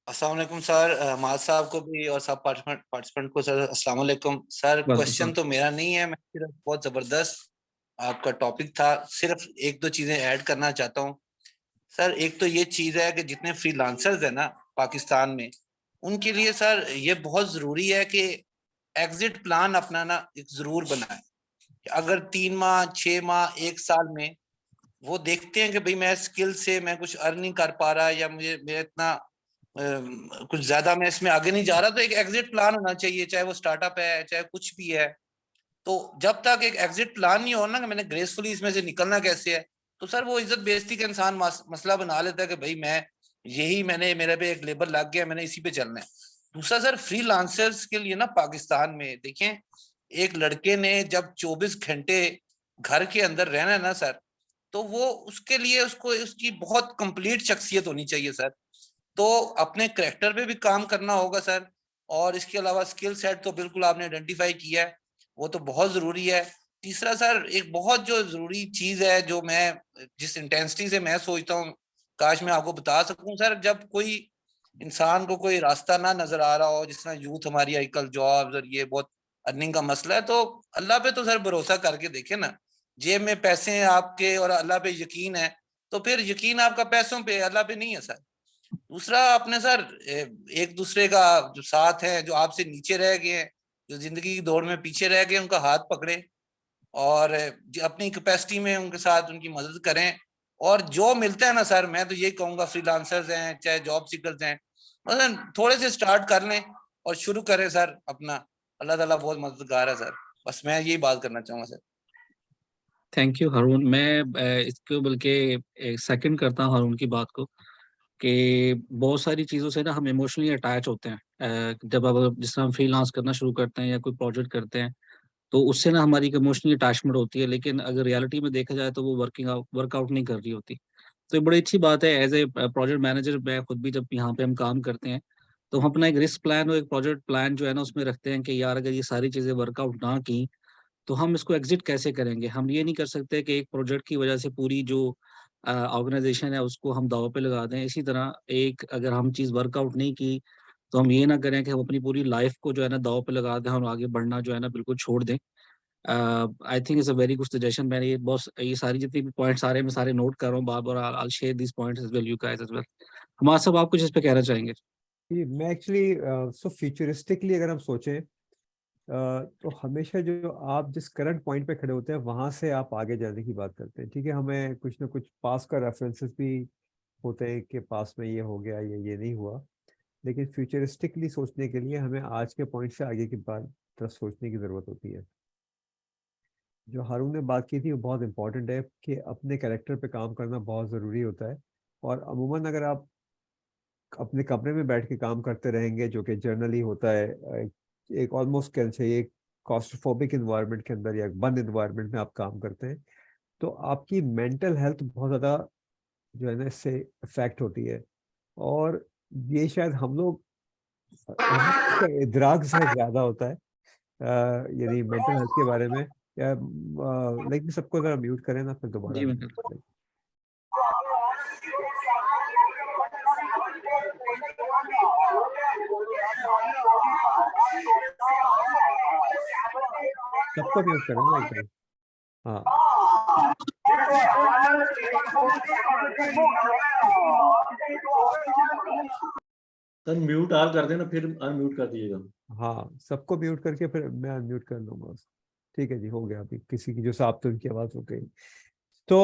अस्सलाम वालेकुम सर, माज साहब को भी और सब पार्टिसिपेंट को सर अस्सलाम वालेकुम सर। क्वेश्चन तो मेरा नहीं है, मैं सिर्फ बहुत जबरदस्त आपका टॉपिक था, सिर्फ एक दो चीजें ऐड करना चाहता हूँ सर। एक तो ये चीज है कि जितने फ्रीलांसर्स है ना पाकिस्तान में, उनके लिए सर ये बहुत जरूरी है कि एग्जिट प्लान अपना ना एक जरूर बनाए। अगर 3 माह 6 माह 1 साल में वो देखते हैं कि भाई मैं स्किल से मैं कुछ अर्न नहीं कर पा रहा, या मुझे मेरा इतना कुछ ज्यादा मैं इसमें आगे नहीं जा रहा, तो एक एग्जिट प्लान होना चाहिए, चाहे वो स्टार्टअप है चाहे कुछ भी है। तो जब तक एक एग्जिट प्लान नहीं हो ना कि मैंने ग्रेसफुली इसमें से निकलना कैसे है, तो सर वो इज्जत बेइज्जती का इंसान मसला बना लेता है कि भाई मैं यही, मैंने मेरे पे एक लेबल लग गया, मैंने इसी पे चलना है। दूसरा सर, फ्रीलांसर्स के लिए ना पाकिस्तान में देखें, एक लड़के ने जब 24 घंटे घर के अंदर रहना है ना सर, तो वो उसके लिए उसको उसकी बहुत कंप्लीट शख्सियत होनी चाहिए सर। तो अपने करेक्टर पे भी काम करना होगा सर, और इसके अलावा स्किल सेट तो बिल्कुल आपने आइडेंटिफाई किया है, वो तो बहुत जरूरी है। तीसरा सर, एक बहुत जो जरूरी चीज है, जो मैं जिस इंटेंसिटी से मैं सोचता हूँ काश मैं आपको बता सकूं सर, जब कोई इंसान को कोई रास्ता ना नजर आ रहा हो, जिस तरह यूथ हमारी आजकल जॉब्स और ये बहुत अर्निंग का मसला है, तो अल्लाह पे तो सर भरोसा करके देखे ना। जेब में पैसे हैं आपके और अल्लाह पे यकीन है, तो फिर यकीन आपका पैसों पे, अल्लाह पे नहीं है सर। दूसरा, आपने सर एक दूसरे का जो साथ है, जो आपसे नीचे रह गए हैं, जो जिंदगी की दौड़ में पीछे रह गए, उनका हाथ पकड़े और अपनी कैपेसिटी में उनके साथ उनकी मदद करें। और जो मिलता है ना सर, मैं तो यही कहूंगा, फ्रीलांसर्स हैं चाहे जॉब सीकर्स हैं, मतलब थोड़े से स्टार्ट कर लें और शुरू करें सर अपना। अल्लाह ताला बहुत मददगार है सर, बस मैं यही बात करना चाहूंगा सर। थैंक यू हारून। मैं इसको बल्कि सेकंड करता हूँ हारून की बात को, कि बहुत सारी चीज़ों से ना हम इमोशनली अटैच होते हैं। जब अब जिस तरह हम फ्रीलांस करना शुरू करते हैं या कोई प्रोजेक्ट करते हैं, तो उससे ना हमारी एक इमोशनली अटैचमेंट होती है, लेकिन अगर रियलिटी में देखा जाए तो वो वर्कआउट नहीं कर रही होती। तो ये बड़ी अच्छी बात है। एज ए प्रोजेक्ट मैनेजर मैं खुद भी जब यहाँ पे हम काम करते हैं, तो हम अपना एक रिस्क प्लान और एक प्रोजेक्ट प्लान जो है ना उसमें रखते हैं कि यार अगर ये सारी चीज़ें वर्कआउट ना की तो हम इसको एग्जिट कैसे करेंगे। हम ये नहीं कर सकते कि एक प्रोजेक्ट की वजह से पूरी जो ऑर्गेनाइजेशन है उसको हम दांव पे लगा दें। इसी तरह एक अगर हम चीज़ वर्कआउट नहीं की तो हम ये ना करें कि हम अपनी पूरी लाइफ को जो है ना दांव पे लगा दें और आगे बढ़ना जो है ना बिल्कुल छोड़ दें। I think it's a very good suggestion. मैंने ये बहुत ये सारी जितनी भी पॉइंट्स आ रहे हैं मैं सारे नोट कर रहा हूँ बार बार। I share this points as well you guys as well. हमारा सब आप कुछ इस पे कहना चाहेंगे? ये मैं एक्चुअली सो फ्यूचरिस्टिकली अगर हम सोचें, तो हमेशा जो आप जिस करंट पॉइंट पे खड़े होते हैं वहां से आप आगे जाने की बात करते हैं। ठीक है, हमें कुछ ना कुछ पास का रेफरेंसेस भी होते हैं कि पास में ये हो गया या ये नहीं हुआ, लेकिन फ्यूचरिस्टिकली सोचने के लिए हमें आज के पॉइंट से आगे की बात तरफ सोचने की ज़रूरत होती है। जो हारून ने बात की थी वो बहुत इंपॉर्टेंट है कि अपने कैरेक्टर पे काम करना बहुत ज़रूरी होता है। और अमूमन अगर आप अपने कमरे में बैठ के काम करते रहेंगे, जो कि जनरली होता है एक ऑलमोस्ट कह चाहिए एक कॉस्ट्रोफोबिक इन्वायरमेंट के अंदर या बंद इन्वायरमेंट में आप काम करते हैं, तो आपकी मेंटल हेल्थ बहुत ज़्यादा जो है ना इससे इफेक्ट होती है। और ये शायद हम लोग इसका इदराक से ज़्यादा होता है, यानी मेंटल हेल्थ के बारे में। या लेकिन सबको ज़रा म्यूट करें ना, फिर दोबारा जी मैं mute करें। सबको म्यूट करें ना एक बार। हाँ, सर म्यूट ऑल कर देना फिर अनम्यूट कर दिएगा। हाँ, सबको म्यूट करके फिर मैं अनम्यूट कर लूंगा उसको। ठीक है जी, हो गया। अभी किसी की जो साफ तो उनकी आवाज़ हो गई। तो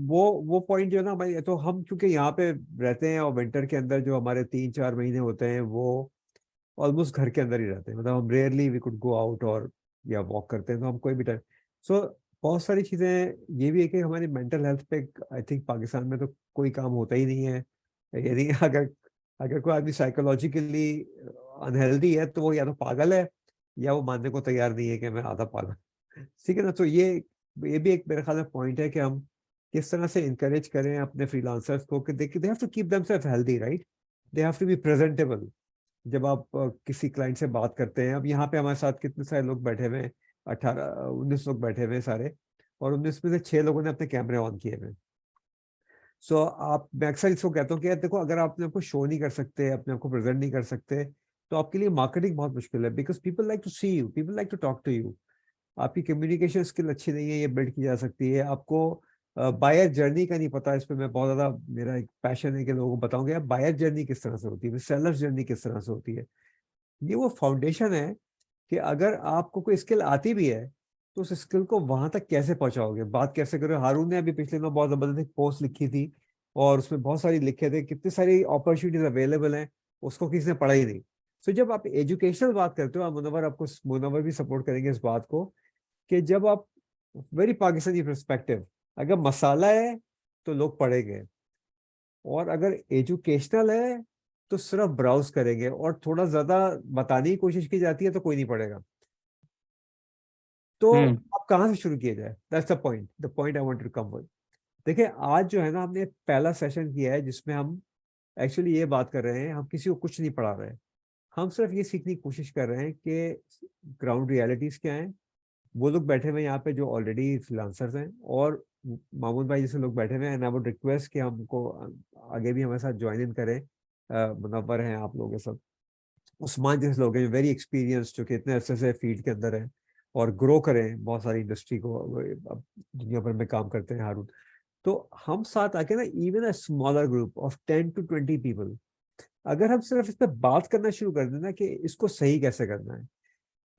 वो पॉइंट जो है ना भाई, तो हम चूंकि यहाँ पे रहते हैं और विंटर के अंदर जो हमारे 3-4 महीने होते हैं वो ऑलमोस्ट घर के अंदर ही रहते हैं। मतलब हम rarely we could go out और या वॉक करते हैं, तो हम कोई भी टाइम। सो बहुत सारी चीज़ें ये भी है कि हमारी मेंटल हेल्थ पे आई थिंक पाकिस्तान में तो कोई काम होता ही नहीं है। यदि अगर अगर कोई आदमी साइकोलॉजिकली अनहेल्दी है तो वो या तो पागल है या वो मानने को तैयार नहीं है कि मैं आधा पागल। ठीक है ना। तो ये भी एक मेरे ख्याल में पॉइंट है कि हम किस तरह से इंकरेज करें अपने फ्रीलांसर्स को कि they have to keep themselves healthy, right. They have to be presentable. जब आप किसी क्लाइंट से बात करते हैं, अब यहाँ पे हमारे साथ कितने सारे लोग बैठे हुए हैं, 18-19 लोग बैठे हुए हैं सारे, और 19 में से 6 लोगों ने अपने कैमरे ऑन किए हुए हैं। सो मैं अक्सर इसको कहता हूँ कि यार देखो, अगर आप अपने आपको शो नहीं कर सकते, अपने आपको प्रेजेंट नहीं कर सकते, तो आपके लिए मार्केटिंग बहुत मुश्किल है। Because people like to see you, people like to talk to you. आपकी कम्युनिकेशन स्किल अच्छी नहीं है, ये बिल्ड की जा सकती है। आपको बायर जर्नी का नहीं पता। इस पे मैं बहुत ज़्यादा, मेरा एक पैशन है कि लोगों को बताऊंगा यार बायर जर्नी किस तरह से होती है, सेलर जर्नी किस तरह से होती है। ये वो फाउंडेशन है कि अगर आपको कोई स्किल आती भी है तो उस स्किल को वहां तक कैसे पहुंचाओगे, बात कैसे करोगे। हारून ने अभी पिछले में बहुत जबरदस्त पोस्ट लिखी थी और उसमें बहुत सारी लिखे थे कितनी सारी अपॉर्चुनिटीज अवेलेबल हैं, उसको किसी ने पढ़ा ही नहीं। सो जब आप एजुकेशनल बात करते हो, आप मुनव्वर भी सपोर्ट करेंगे इस बात को, कि जब आप वेरी पाकिस्तानी पर्सपेक्टिव, अगर मसाला है तो लोग पढ़ेंगे, और अगर एजुकेशनल है तो सिर्फ ब्राउज करेंगे, और थोड़ा ज्यादा बताने की कोशिश की जाती है तो कोई नहीं पढ़ेगा। तो आप कहाँ से शुरू किया जाए, that's the point I want to come with. देखिए आज जो है ना, हमने पहला सेशन किया है जिसमें हम एक्चुअली ये बात कर रहे हैं, हम किसी को कुछ नहीं पढ़ा रहे हैं, हम सिर्फ ये सीखने की कोशिश कर रहे हैं कि ग्राउंड रियलिटीज क्या हैं। वो लोग बैठे हुए हैं यहाँ पे जो ऑलरेडी फ्रीलांसर्स हैं, और मामून भाई जैसे लोग बैठे हुए हैं, एंड आई वुड रिक्वेस्ट कि हमको आगे भी हमारे साथ ज्वाइन इन करें। मुनव्वर हैं, आप लोग हैं सब, उस्मान जैसे लोग हैं वेरी एक्सपीरियंस, जो कि इतने अरसे से फील्ड के अंदर हैं और ग्रो करें बहुत सारी इंडस्ट्री को, अब दुनिया भर में काम करते हैं हारून। तो हम साथ आके ना, even a smaller group of 10 to 20 people, अगर हम सिर्फ इस पर बात करना शुरू कर देना कि इसको सही कैसे करना है,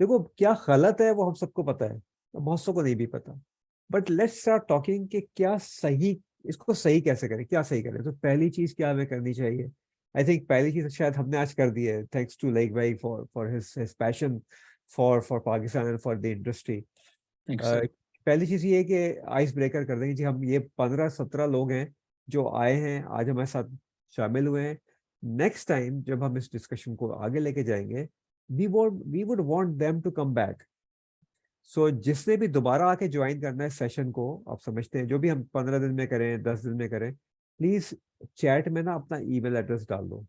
देखो क्या गलत है वो हम सबको पता है, बहुत सौ को नहीं भी पता, बट लेट्स स्टार्ट टॉकिंग कि क्या सही, इसको सही कैसे करें, क्या सही करें। तो पहली चीज क्या हमें करनी चाहिए, आई थिंक पहली चीज शायद हमने आज कर दी है, थैंक्स टू लाइक भाई for his passion for Pakistan and for the industry. पहली चीज ये है कि आइस ब्रेकर कर देंगे जी, हम ये 15-17 लोग हैं जो आए हैं आज हमारे साथ शामिल हुए हैं। नेक्स्ट टाइम जब हम इस डिस्कशन को आगे लेके जाएंगे, we would want them to come back. So जिसने भी दोबारा आके ज्वाइन करना है सेशन को, आप समझते हैं जो भी हम 15 दिन में करें, 10 दिन में करें, प्लीज चैट में ना अपना ईमेल एड्रेस डाल दो,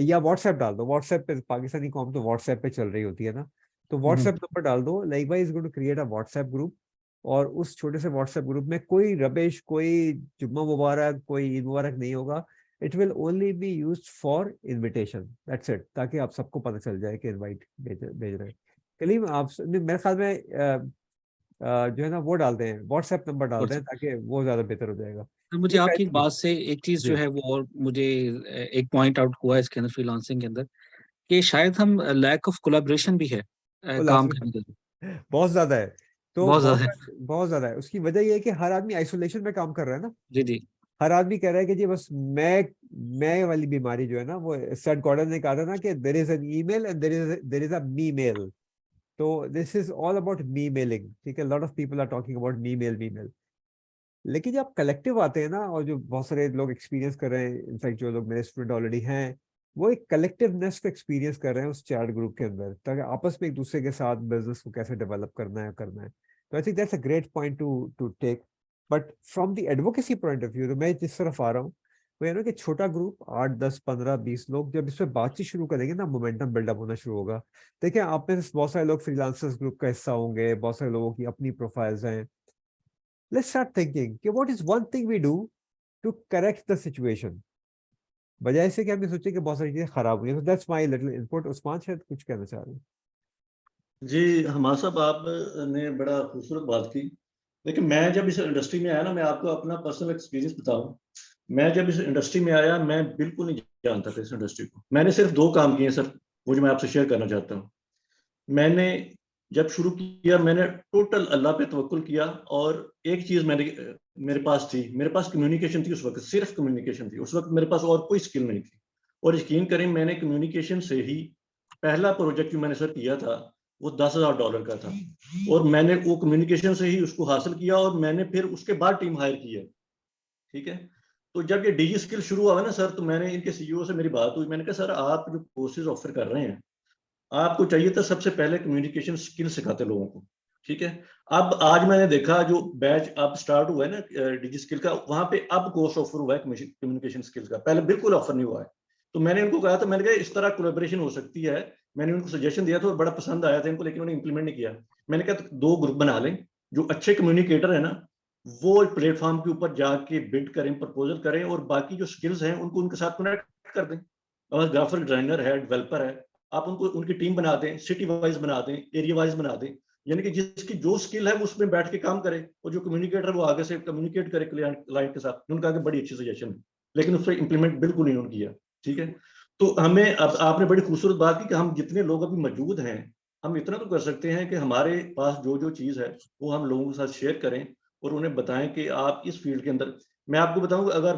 या व्हाट्सएप डाल दो। व्हाट्सएप पे पाकिस्तानी कौम तो व्हाट्सएप पे चल रही होती है ना, तो व्हाट्सएप नंबर डाल दो, like wise going to create a WhatsApp group, और उस छोटे से व्हाट्सएप ग्रुप में कोई रबिश, कोई जुम्मा मुबारक, कोई ईद मुबारक नहीं होगा। It will only be used for invitation, that's it, ताकि आप सबको पता चल जाए कि इनवाइट भेज रहे हैं। कलीम आप मेरे ख्याल में जो है ना वो डालते हैं, व्हाट्सएप नंबर डालते हैं, ताकि वो ज्यादा बेहतर हो जाएगा। मुझे आपकी बात से एक चीज जो जी। है वो, और मुझे एक पॉइंट आउट हुआ इसके अंदर, फ्रीलांसिंग के अंदर, कि शायद हम लैक ऑफ कोलैबोरेशन भी है काम करने के। बहुत ज्यादा है, तो बहुत ज्यादा है। बहुत ज्यादा है। उसकी वजह ये है कि हर आदमी आइसोलेशन में काम कर रहा है ना। जी जी। हर आदमी कह रहा है कि जी बस मैं वाली बीमारी जो है ना, वो सेट गॉर्डन ने कहा था ना कि there is an email and there is a me mail. तो this is all about me mailing, ठीक है, lot of people are talking about me mail. लेकिन जब कलेक्टिव आते हैं ना, और जो बहुत सारे लोग एक्सपीरियंस कर रहे हैं, इनफैक्ट जो लोग मेरे स्टूडेंट ऑलरेडी हैं, वो एक कलेक्टिवनेस को एक्सपीरियंस कर रहे हैं उस चैट ग्रुप के अंदर, ताकि आपस में एक दूसरे के साथ बिजनेस को कैसे डेवलप करना है। तो I think that's a great point to take. But from the advocacy point of view, तो मैं जिस तरफ आ रहा हूँ वो ये ना कि छोटा ग्रुप 8, 10, 15, 20 लोग जब इस पर बातचीत शुरू करेंगे ना, मोमेंटम बिल्डअप होना शुरू होगा। देखिए आप में से बहुत सारे लोग फ्रीलांसर्स ग्रुप का हिस्सा होंगे, बहुत सारे लोगों की अपनी प्रोफाइल्स हैं। Let's start thinking कि what is one thing we do to correct the situation, बजाय से कि हमने सोचे कि बहुत सारी चीजें खराब हुई हैं। So that's my little input। Usman शायद कुछ कहना चाह रहे हैं। जी हमारा साहब, आपने बड़ा खूबसूरत बात की। लेकिन मैं जब इस इंडस्ट्री में आया ना, मैं आपको अपना पर्सनल एक्सपीरियंस बताऊं, मैं जब इस इंडस्ट्री में आया, मैं बिल्कुल नहीं जानता था इस इंडस्ट्री को। मैंने सिर्फ 2 काम किए सर, वो जो मैं आपसे शेयर करना चाहता हूँ। मैंने जब शुरू किया, मैंने टोटल अल्लाह पे तवक्कुल किया, और एक चीज मेरे पास थी, मेरे पास कम्युनिकेशन थी। उस वक्त सिर्फ कम्युनिकेशन थी, उस वक्त मेरे पास और कोई स्किल नहीं थी। और यकीन करें, मैंने कम्युनिकेशन से ही पहला प्रोजेक्ट जो मैंने सर किया था वो $10,000 का था, और मैंने वो कम्युनिकेशन से ही उसको हासिल किया, और मैंने फिर उसके बाद टीम हायर की है। ठीक है, तो जब ये डीजी स्किल शुरू हुआ ना सर, तो मैंने इनके सीईओ से मेरी बात हुई। मैंने कहा सर, आप जो कोर्सेज ऑफर कर रहे हैं, आपको चाहिए था सबसे पहले कम्युनिकेशन स्किल सिखाते लोगों को। ठीक है, अब आज मैंने देखा जो बैच अब स्टार्ट हुआ है ना डीजी स्किल का, वहां पे अब कोर्स ऑफर हुआ है कम्युनिकेशन स्किल का, पहले बिल्कुल ऑफर नहीं हुआ है। तो मैंने उनको कहा था, मैंने कहा इस तरह कोलैबोरेशन हो सकती है। मैंने उनको सजेशन दिया था, बड़ा पसंद आया था इनको, लेकिन उन्होंने इंप्लीमेंट नहीं किया। मैंने कहा 2 ग्रुप बना लें, जो अच्छे कम्युनिकेटर है ना, वो प्लेटफॉर्म के ऊपर जाके बिड करें, प्रपोजल करें, और बाकी जो स्किल्स हैं उनको उनके साथ कनेक्ट कर दें। और ग्राफिक डिजाइनर है, डेवलपर है, आप उनको उनकी टीम बना दें, सिटी वाइज बना दें, एरिया वाइज बना दें, यानी कि जिसकी जो स्किल है वो उसमें बैठ के काम करे, और जो कम्युनिकेटर वो आगे से कम्युनिकेट करे क्लाइंट के साथ। उनका आगे बड़ी अच्छी सजेशन है, लेकिन उस पर इंप्लीमेंट बिल्कुल नहीं उन्होंने किया। ठीक है, तो हमें अब आपने बड़ी खूबसूरत बात की कि हम जितने लोग अभी मौजूद हैं, हम इतना तो कर सकते हैं कि हमारे पास जो जो चीज़ है वो हम लोगों के साथ शेयर करें, और उन्हें बताएं कि आप इस फील्ड के अंदर। मैं आपको बताऊं, अगर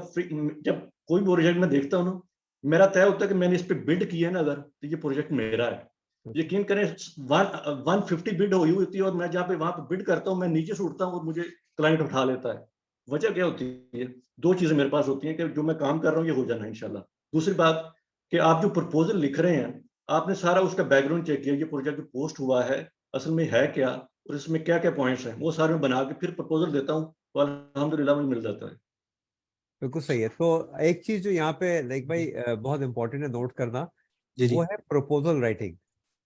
जब कोई भी प्रोजेक्ट में देखता हूँ ना, मेरा तय होता है कि मैंने इस पे बिड किया है ना अगर, तो ये प्रोजेक्ट मेरा है। यकीन करें 150 बिड हुई होती है और मैं जहाँ पे वहां पे बिड करता हूँ, मैं नीचे से उठता हूँ और मुझे क्लाइंट उठा लेता है। वजह क्या होती है? दो चीजें मेरे पास होती हैं कि जो मैं काम कर रहा हूँ ये हो जाना है इंशाल्लाह। दूसरी बात कि आप जो प्रपोजल लिख रहे हैं, आपने सारा उसका बैकग्राउंड चेक किया, ये प्रोजेक्ट जो पोस्ट हुआ है असल में है क्या और इसमें क्या क्या पॉइंट्स हैं, वो सारे बना के फिर प्रपोजल देता हूँ, तो अल्हम्दुलिल्लाह मुझे मिल जाता है। बिल्कुल सही है। तो एक चीज जो यहाँ पे लाइक भाई बहुत इंपॉर्टेंट है नोट करना, जी, जी। वो है प्रपोजल राइटिंग।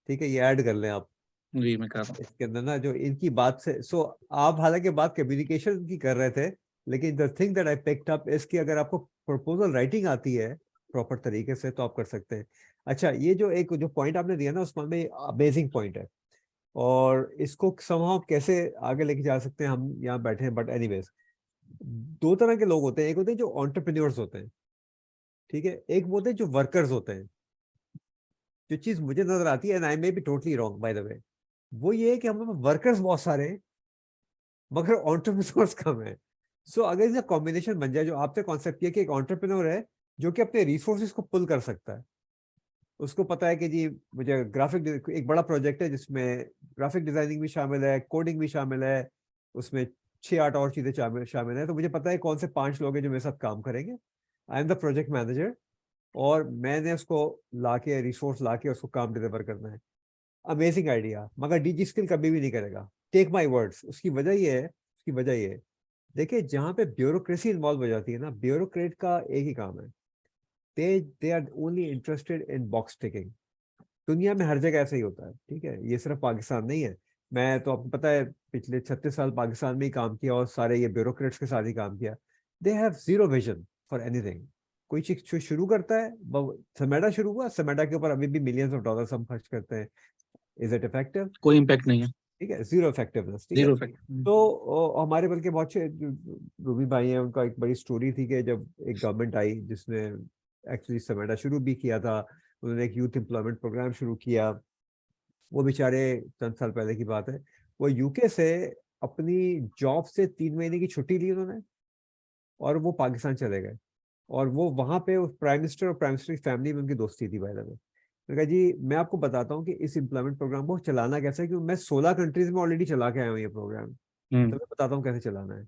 ठीक है, ये ऐड कर लें आप जी, मैं कर रहा हूँ। इसके अंदर ना, जो इनकी बात से। सो आप हालांकि बात कम्युनिकेशन की कर रहे थे, लेकिन the thing that I picked up इसकी, अगर आपको प्रपोजल राइटिंग आती है प्रॉपर तरीके से तो आप कर सकते हैं। अच्छा, ये जो एक जो पॉइंट आपने दिया ना उसमें अमेजिंग पॉइंट है, और इसको समहाउ कैसे आगे लेके जा सकते हैं, हम यहाँ बैठे हैं। बट एनीवेज, दो तरह के लोग होते हैं, एक होते हैं जो एंटरप्रेन्योर्स होते हैं, ठीक है, एक वो होते हैं जो वर्कर्स होते हैं। जो चीज मुझे नजर आती है, and I may be totally wrong by the way, वो ये है कि हम लोग वर्कर्स बहुत सारे हैं मगर एंटरप्रेन्योर्स कम है। सो अगर इसका कॉम्बिनेशन बन जाए, जो आपने कॉन्सेप्ट किया कि एक एंटरप्रेन्योर है जो कि अपने रिसोर्सेज को पुल कर सकता है, उसको पता है कि जी मुझे ग्राफिक, एक बड़ा प्रोजेक्ट है जिसमें ग्राफिक डिजाइनिंग भी शामिल है, कोडिंग भी शामिल है, उसमें 6-8 और चीजें शामिल है, तो मुझे पता है कौन से 5 लोग हैं जो मेरे साथ काम करेंगे। I am the project manager, और मैंने उसको लाके रिसोर्स लाके उसको काम डिलीवर करना है। अमेजिंग आइडिया, मगर डीजी स्किल कभी भी नहीं करेगा। टेक माई वर्ड्स, उसकी वजह ये है, उसकी वजह ये है, देखिए जहाँ पे ब्यूरोक्रेसी इन्वॉल्व हो जाती है ना, ब्यूरोक्रेट का एक ही काम है, they are only interested in box ticking. दुनिया में हर जगह ऐसा ही होता है, ठीक है, ये सिर्फ पाकिस्तान नहीं है। मैं तो, आपको पता है, पिछले 36 साल पाकिस्तान में ही काम किया और सारे ये ब्यूरोक्रेट्स के साथ ही काम किया। They have zero vision for anything. कोई चीज शुरू करता है, समेटा शुरू हुआ, समेटा के ऊपर अभी भी मिलियंस ऑफ डॉलर्स हम खर्च करते हैं। Is it effective? कोई इम्पैक्ट नहीं है, ठीक है, जीरो इफेक्टिवनेस। ठीक है, 0 इफेक्ट। तो हमारे बल्कि बहुत से रूबी भाई हैं, उनका एक बड़ी स्टोरी थी कि जब एक गवर्नमेंट आई जिसने एक्चुअली समेटा शुरू भी किया था, उन्होंने एक यूथ एम्प्लॉयमेंट प्रोग्राम शुरू किया। वो बेचारे, चंद साल पहले की बात है, वो यूके से अपनी जॉब से 3 महीने की छुट्टी ली उन्होंने, और वो पाकिस्तान चले गए। और वो वहां पे उस प्राइम मिनिस्टर और प्राइम मिनिस्टर की फैमिली में उनकी दोस्ती थी। बाय द वे, मैं कहा जी मैं आपको बताता हूँ कि इस एम्प्लॉयमेंट प्रोग्राम को चलाना कैसे है, क्योंकि मैं 16 कंट्रीज में ऑलरेडी चला के आया हूँ ये प्रोग्राम, तो मैं बताता हूँ कैसे चलाना है।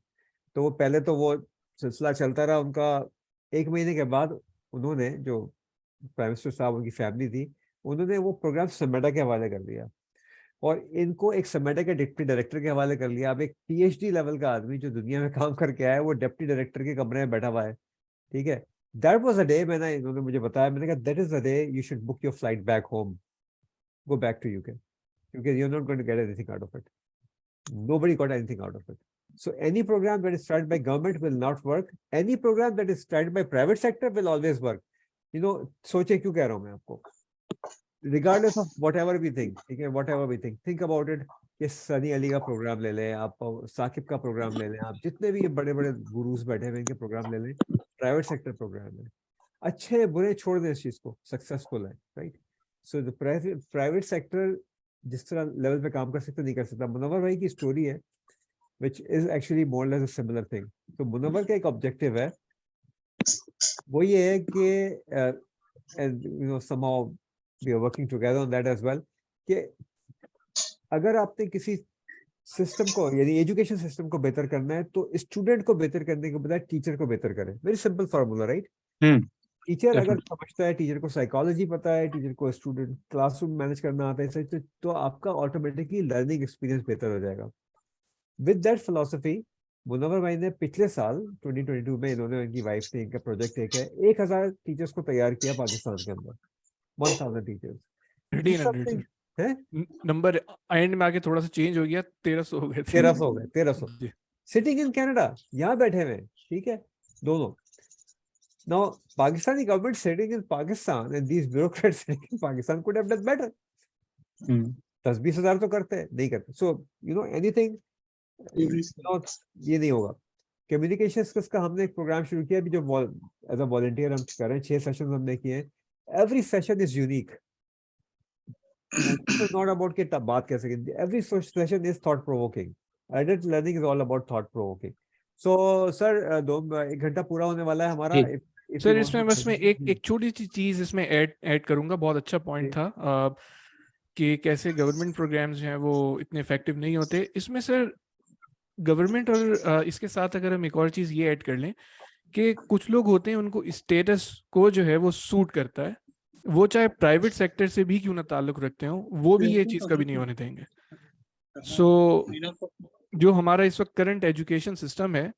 तो वो पहले तो वो सिलसिला चलता रहा उनका। 1 महीने के बाद उन्होंने, जो प्राइम मिनिस्टर साहब उनकी फैमिली थी, उन्होंने वो प्रोग्राम समेटा के हवाले कर दिया, और इनको एक समेटा के डिप्टी डायरेक्टर के हवाले कर लिया। अब एक पीएचडी लेवल का आदमी जो दुनिया में काम करके आया है, वो डिप्टी डायरेक्टर के कमरे में बैठा हुआ है। ठीक है, दैट वाज अ डे, मैंने, इन्होंने मुझे बताया, मैंने कहा that is the day you should book your flight back home, go back to UK, क्योंकि you are not going to get anything out of it. Nobody got anything out of it. So any program that is started by government will not work. Any program that is started by private sector will always work. You know, सोचे क्यों कह रहा हूँ मैं आपको, regardless of whatever we think, ठीक है, whatever we think about it। ये सनी अली का प्रोग्राम ले लें आप, साकिब का प्रोग्राम ले लें आप, जितने भी ये बड़े बड़े गुरुज बैठे हुए इनके प्रोग्राम ले लें, प्राइवेट सेक्टर प्रोग्राम है, अच्छे बुरे छोड़ दें, इस चीज को सक्सेसफुल है, right. So the private sector जिस तरह लेवल पे काम कर सकता नहीं कर सकता। मुनव्वर भाई की स्टोरी है which is actually more or less a similar thing। तो मुनव्वर का एक ऑब्जेक्टिव है, वो ये है कि and you know somehow we are working together on that as well, कि अगर आपने किसी सिस्टम को, यानी एजुकेशन सिस्टम को बेहतर करना है, तो स्टूडेंट को बेहतर करने के बजाय टीचर को बेहतर करें। Very simple formula, right. Teacher अगर समझता है, टीचर को साइकोलॉजी पता है, टीचर को स्टूडेंट क्लासरूम मैनेज करना आता है, तो आपका ऑटोमेटिकली लर्निंग एक्सपीरियंस बेहतर हो जाएगा। विद दैट फिलॉसफी, मुनव्वर भाई ने पिछले साल 2022 में, इन्होंने, इनकी वाइफ ने, इनका प्रोजेक्ट एक है, 1000 टीचर्स को तैयार किया पाकिस्तान के अंदर, 1000 टीचर्स। 1300 है नंबर एंड में आके थोड़ा सा चेंज हो गया, 1300 हो गए थे। 1300 हो गए, 1300 जी। सिटिंग इन कनाडा, यहाँ बैठे हुए, ठीक है, दोनों। Now, Pakistani government sitting in Pakistan and these bureaucrats sitting in Pakistan could have done better। 10-20 हजार तो करते हैं, नहीं करते। So, you know, anything, ये नहीं होगा। कम्युनिकेशन स्किल्स का हमने एक प्रोग्राम शुरू किया अभी, जो एज अ वॉलंटियर हम कर रहे हैं। 6 सेशन हमने किए हैं। Every session is unique, not about के बात कैसे, every session is thought provoking. Adult learning is all about thought provoking. So sir, 1 घंटा पूरा होने वाला है हमारा। सर इसमें बस मैं एक छोटी सी चीज इसमें ऐड करूंगा, बहुत अच्छा पॉइंट था कि कैसे गवर्नमेंट प्रोग्राम्स जो हैं वो इतने इफेक्टिव नहीं होते इसमें सर। गवर्नमेंट और इसके साथ अगर हम एक और चीज ये ऐड कर लें कि कुछ लोग होते हैं उनको स्टेटस को जो है वो सूट करता है, वो चाहे प्राइवेट सेक्टर से भी क्यों ना ताल्लुक रखते हो, वो भी ये चीज कभी नहीं होने देंगे। सो जो हमारा इस वक्त करंट एजुकेशन सिस्टम है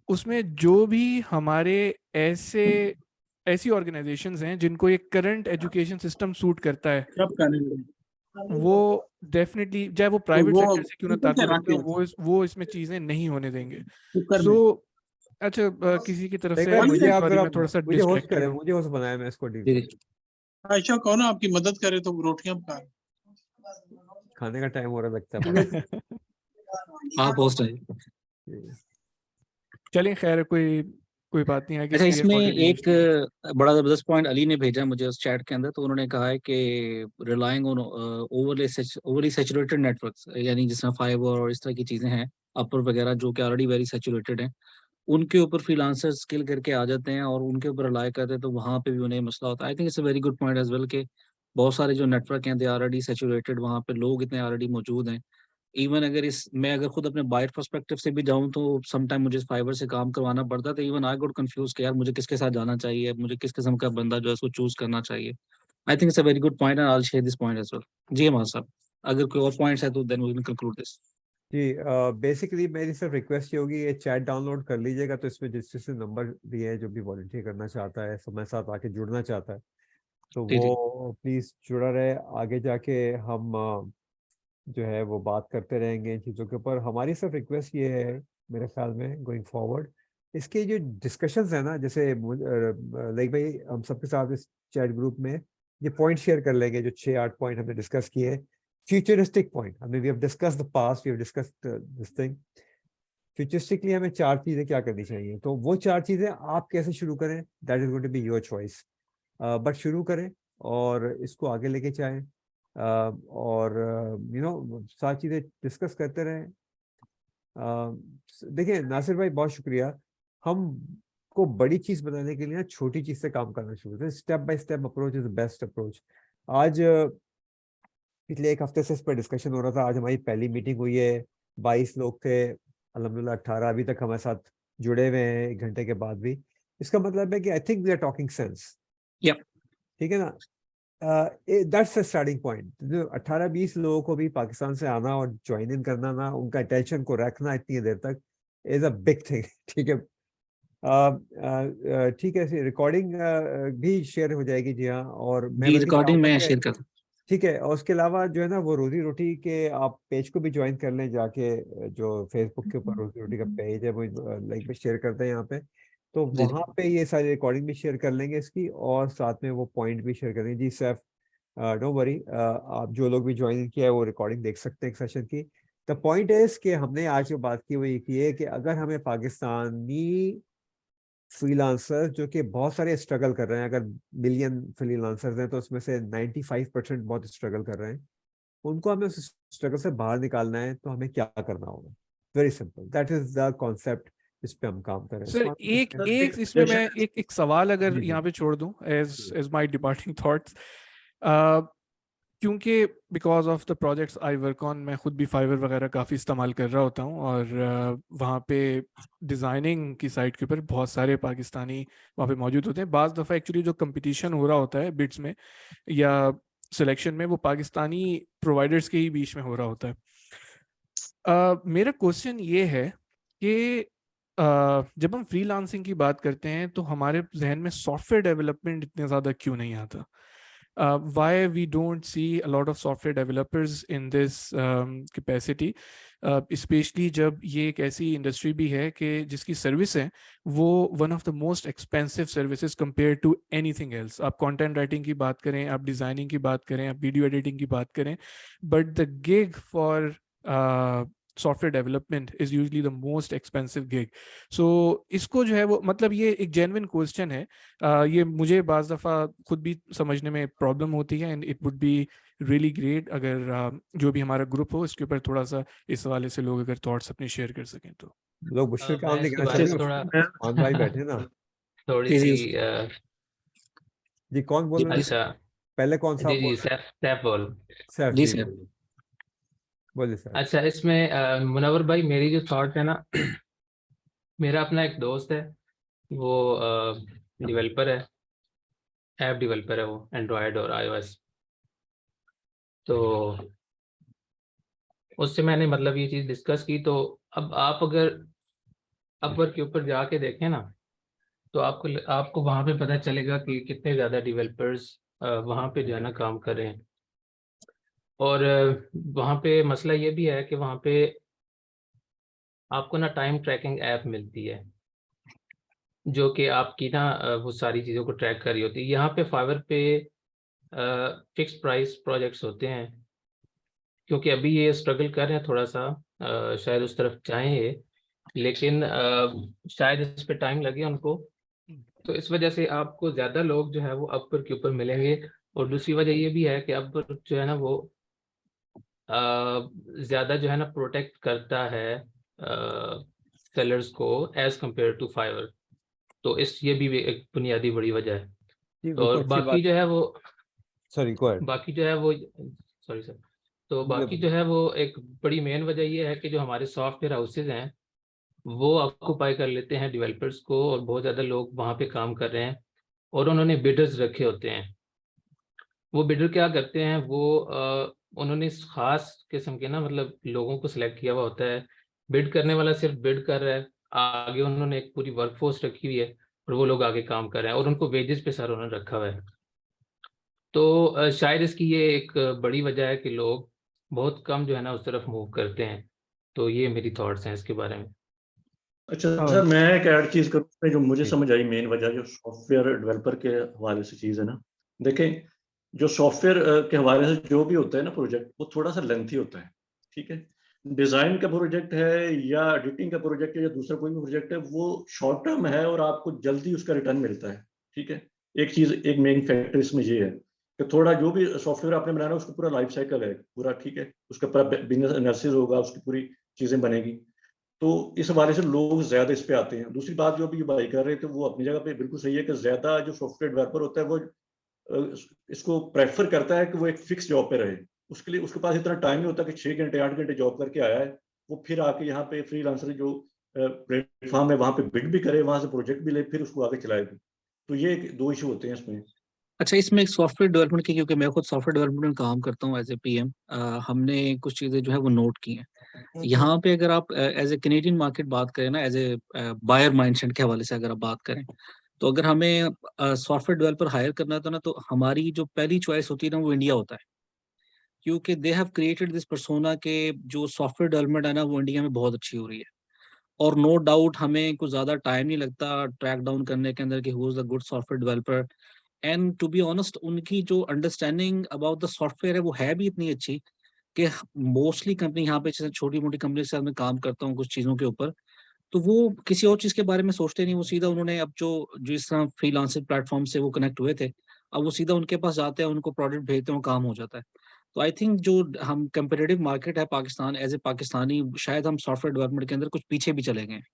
उसमें जो भी हमारे ऐसी ऑर्गेनाइजेशंस हैं जिनको ये करंट एजुकेशन सिस्टम सूट करता है, वो डेफिनेटली चाहे वो प्राइवेट सेक्टर से क्यों ना ताल्लुक रखते हो, वो इसमें चीजें नहीं होने देंगे। सो अच्छा किसी की तरफ से मुझे आप sorry, मैं थोड़ा सा मुझे होस्ट distracted करें, हूं। मुझे होस्ट बनाया, मैं इसको जी, डील जी। आयशा कहो ना आपकी मदद करे तो रोटियां पका। खाने का टाइम हो रहा लगता है। आप होस्ट हैं। चलिए खैर कोई बात नहीं है। अच्छा, इसमें एक बड़ा जबरदस्त पॉइंट अली ने भेजा मुझे उस चैट के अंदर, तो उन्होंने कहा है कि relying on overly saturated networks, यानी जिस तरह फाइबर और इस तरह की चीज़ें हैं अपर वगैरह जो कि ऑलरेडी वेरी सैचुरेटेड हैं, उनके ऊपर फ्रीलांसर स्किल करके आ जाते हैं और उनके ऊपर रिलाई करते हैं, तो वहाँ पे भी उन्हें मसला होता है। I think it's a very good point as well कि बहुत सारे जो नेटवर्क हैं दे ऑलरेडी सैचुरेटेड, वहाँ पे लोग इतने ऑलरेडी मौजूद हैं। इवन मैं अगर खुद अपने बायर पर्सपेक्टिव से भी जाऊं तो सम टाइम मुझे फाइबर से काम करवाना पड़ता है, तो इवन आई गॉट कंफ्यूज कि यार मुझे किसके साथ जाना चाहिए, मुझे किस किस्म का बंदा जो है उसको चूज करना चाहिए। I think it's a very good point and I will share this point as well. जी हमारा साहब, अगर कोई और पॉइंट्स है तो then we can conclude this. जी, बेसिकली मेरी सिर्फ रिक्वेस्ट ये होगी, ये चैट डाउनलोड कर लीजिएगा, तो इसमें जिससे नंबर दिए हैं, जो भी वॉलंटियर करना चाहता है, समय साथ आके जुड़ना चाहता है, तो जी, जी। वो प्लीज जुड़ा रहे। आगे जाके हम जो है वो बात करते रहेंगे इन चीज़ों के ऊपर। हमारी सिर्फ रिक्वेस्ट ये है मेरे ख्याल में गोइंग फॉरवर्ड, इसके जो डिस्कशंस है ना, जैसे लाइक भाई हम सबके साथ इस चैट ग्रुप में ये पॉइंट शेयर कर लेंगे, जो 6-8 पॉइंट हमने डिस्कस किए, फ्यूचरिस्टिक पॉइंट। हमने we have discuss the past, we have discussed this thing. Futuristically हमें 4 चीज़ें क्या करनी चाहिए, तो वो 4 चीज़ें आप कैसे शुरू करें, that is going to be your choice. But शुरू करें और इसको आगे लेके जाएं, और यू नो सारी चीज़ें डिस्कस करते रहें। देखिए नासिर भाई, बहुत शुक्रिया। हम को बड़ी चीज़ बनाने के लिए ना छोटी चीज़ से काम करना शुरू करें। Step by step approach is the best approach. आज पिछले 1 हफ्ते से इस पर डिस्कशन हो रहा था। आज हमारी पहली मीटिंग हुई है, 22 लोग थे, अल्हम्दुलिल्लाह 18 अभी तक हमारे साथ जुड़े हुए हैं 1 घंटे के बाद भी। इसका मतलब है कि I think we are talking sense. ठीक है ना, दैट्स द स्टार्टिंग पॉइंट। जो 18-20 लोगों को भी पाकिस्तान से आना और ज्वाइन इन करना ना, उनका अटेंशन को रखना इतनी देर तक इज अ बिग थिंग। ठीक है, ठीक है, रिकॉर्डिंग भी शेयर हो जाएगी। जी हाँ, और मैं रिकॉर्डिंग में शेयर कर। ठीक है, और उसके अलावा जो है ना वो रोजी रोटी के आप पेज को भी ज्वाइन कर लें जाके, जो फेसबुक के ऊपर रोजी रोटी का पेज है वो लाइक में शेयर करते हैं यहाँ पे, तो जी, वहाँ पे ये सारी रिकॉर्डिंग भी शेयर कर लेंगे इसकी, और साथ में वो पॉइंट भी शेयर करेंगे। जी सैफ, डोंट वरी, आप जो लोग भी ज्वाइन किया है वो रिकॉर्डिंग देख सकते हैं एक सेशन की। द पॉइंट इज कि हमने आज जो बात की वो ये की है कि अगर हमें पाकिस्तानी फ्रीलांसर जो कि बहुत सारे स्ट्रगल कर रहे हैं, अगर मिलियन फ्रीलांसर्स हैं तो उसमें से 95% बहुत स्ट्रगल कर रहे हैं, उनको हमें उस स्ट्रगल से बाहर निकालना है, तो हमें क्या करना होगा? Very simple, that is the concept जिस पे हम काम करें। सर एक इसमें मैं एक सवाल अगर यहाँ पे छोड़ दूं एज माय डिपार्टिंग थॉट्स, क्योंकि because of the projects I work on, मैं खुद भी फाइवर वगैरह काफ़ी इस्तेमाल कर रहा होता हूँ, और वहाँ पे डिज़ाइनिंग की साइट के ऊपर बहुत सारे पाकिस्तानी वहाँ पे मौजूद होते हैं। बाज़ दफ़ा एक्चुअली जो कंपटीशन हो रहा होता है बिड्स में या सिलेक्शन में, वो पाकिस्तानी प्रोवाइडर्स के ही बीच में हो रहा होता है। मेरा क्वेश्चन ये है कि जब हम फ्रीलांसिंग की बात करते हैं तो हमारे जहन में सॉफ्टवेयर डेवलपमेंट इतने ज़्यादा क्यों नहीं आता? Why we don't see a lot of software developers in this capacity, especially जब ये एक ऐसी इंडस्ट्री भी है कि जिसकी सर्विस है वो one of the most expensive services compared to anything else। आप content writing की बात करें, आप डिज़ाइनिंग की बात करें, आप वीडियो एडिटिंग की बात करें, but the gig for software development is usually the most expensive gig. So इसको जो है वो, मतलब ये एक जेन्युइन क्वेश्चन है, ये मुझे बाज़ दफ़ा खुद भी समझने में प्रॉब्लम होती है, and it would be really great अगर जो भी हमारा ग्रुप हो इसके ऊपर थोड़ा सा इस हवाले से लोग अगर थॉट्स अपने शेयर कर सकें। तो लोग मुश्किल काम नहीं करना चाहते, भाई बैठे ना। थोड़ी जी, सी जी कौन बोल रहे थे? अच्छा पहले कौन सा आप जी बोल जी रहे सैफ सैफ बोल हैं? सैफ जी जी सर। बोलिए बोलिए सैफ। अच्छा इसमें मुनव्वर भाई मेरी जो थॉट है ना मेरा अपना एक दोस्त है वो डेवलपर है, ऐप डेवलपर है वो एंड्रॉयड और आईओएस। तो उससे मैंने मतलब ये चीज़ डिस्कस की। तो अब आप अगर अपवर्क के ऊपर जाके देखें ना तो आपको आपको वहाँ पे पता चलेगा कि कितने ज़्यादा डेवलपर्स वहाँ पे जो है ना काम कर रहे हैं। और वहाँ पे मसला ये भी है कि वहाँ पे आपको ना टाइम ट्रैकिंग ऐप मिलती है जो कि आपकी ना वो सारी चीज़ों को ट्रैक कर रही होती है। यहाँ पे फाइवर पे फिक्स प्राइस प्रोजेक्ट्स होते हैं, क्योंकि अभी ये स्ट्रगल कर रहे हैं थोड़ा सा, शायद उस तरफ जाएं ये, लेकिन शायद इस पे टाइम लगे उनको। तो इस वजह से आपको ज़्यादा लोग जो है वो अपवर्क के ऊपर मिलेंगे। और दूसरी वजह ये भी है कि अपवर्क जो है ना वो ज़्यादा जो है ना प्रोटेक्ट करता है सेलर्स को एज कम्पेयर टू फाइवर। तो इस ये भी एक बुनियादी बड़ी वजह है। जी तो बिल्कुल और अच्छी बाकी बात। जो है वो सॉरी गो अहेड। बाकी जो है वो सॉरी सर। तो बाकी जो है वो एक बड़ी मेन वजह ये है कि जो हमारे सॉफ्टवेयर हाउसेज हैं वो ऑक्यूपाई कर लेते हैं डेवलपर्स को, और बहुत ज़्यादा लोग वहाँ पे काम कर रहे हैं और उन्होंने बिडर्स रखे होते हैं। वो बिडर क्या करते हैं, वो उन्होंने इस खास किस्म के ना मतलब लोगों को सिलेक्ट किया हुआ होता है। बिड करने वाला सिर्फ बिड कर रहा है, आगे उन्होंने एक पूरी वर्कफोर्स रखी हुई है और वो लोग आगे काम कर रहे हैं और उनको वेजेस पे सर उन्होंने रखा हुआ है। तो शायद इसकी ये एक बड़ी वजह है कि लोग बहुत कम जो है ना उस तरफ मूव करते हैं। तो ये मेरी थॉट्स हैं इसके बारे में। अच्छा हाँ सर, मैं एक ऐड चीज करूँ इसमें जो मुझे जी समझ आई मेन वजह जो सॉफ्टवेयर डेवलपर के हवाले से चीज है ना। देखें, जो सॉफ्टवेयर के हवाले से जो भी होता है ना प्रोजेक्ट, वो थोड़ा सा लेंथी होता है। ठीक है, डिजाइन का प्रोजेक्ट है या एडिटिंग का प्रोजेक्ट है या दूसरा कोई भी प्रोजेक्ट है, वो शॉर्ट टर्म है और आपको जल्दी उसका रिटर्न मिलता है। ठीक है, एक चीज, एक मेन फैक्टर इसमें ये है कि थोड़ा जो भी सॉफ्टवेयर आपने बनाना है उसका पूरा लाइफ साइकिल है पूरा। ठीक है, उसका पूरा बिजनेस एनालिसिस होगा, उसकी पूरी चीजें बनेगी। तो इस हवाले से लोग ज्यादा इस पे आते हैं। दूसरी बात जो भी भाई कर रहे थे वो अपनी जगह पे बिल्कुल सही है कि ज्यादा जो सॉफ्टवेयर डेवलपर होता है वो इसको प्रेफर करता है कि वो एक फिक्स जॉब पे रहे। उसके लिए उसके पास इतना टाइम नहीं होता कि 6 घंटे 8 घंटे जॉब करके आया है वो फिर आके यहाँ पे फ्रीलांसर जो प्लेटफॉर्म है वहां पे बिड भी करे, वहां से प्रोजेक्ट भी ले, फिर उसको आगे चलाए भी। तो ये दो इशू होते हैं इसमें। अच्छा, इसमें एक सॉफ्टवेयर डेवलपमेंट की, क्योंकि मैं खुद सॉफ्टवेयर डेवलपमेंट में काम करता हूँ एज ए पीएम, हमने कुछ चीज़ें जो है वो नोट की हैं यहाँ पे। अगर आप एज ए कैनेडियन मार्केट बात करें ना, एज ए बायर माइंडसेट के हवाले से अगर आप बात करें, तो अगर हमें सॉफ्टवेयर डेवलपर हायर करना था ना, तो हमारी जो पहली चॉइस होती है ना वो इंडिया होता है, क्योंकि they have created this persona के जो सॉफ्टवेयर डेवलपमेंट है ना वो इंडिया में बहुत अच्छी हो रही है। और नो डाउट हमें कुछ ज़्यादा टाइम नहीं लगता ट्रैक डाउन करने के अंदर कि who is the good software developer. And to be honest, उनकी जो अंडरस्टैंडिंग अबाउट द सॉफ्टवेयर है वो है भी इतनी अच्छी कि मोस्टली कंपनी यहाँ पे, जैसे छोटी मोटी कंपनी के साथ मैं काम करता हूँ कुछ चीज़ों के ऊपर, तो वो किसी और चीज़ के बारे में सोचते नहीं। वो सीधा उन्होंने अब जो जिस तरह फ्रीलांसिंग प्लेटफॉर्म से वो कनेक्ट हुए थे, अब वो सीधा उनके पास जाते हैं, उनको प्रोडक्ट भेजते हैं, वो काम हो जाता है। तो आई थिंक जो हम कंपेटिटिव मार्केट है पाकिस्तान, एज ए पाकिस्तानी, शायद हम सॉफ्टवेयर डेवलपमेंट के अंदर कुछ पीछे भी चले गए हैं।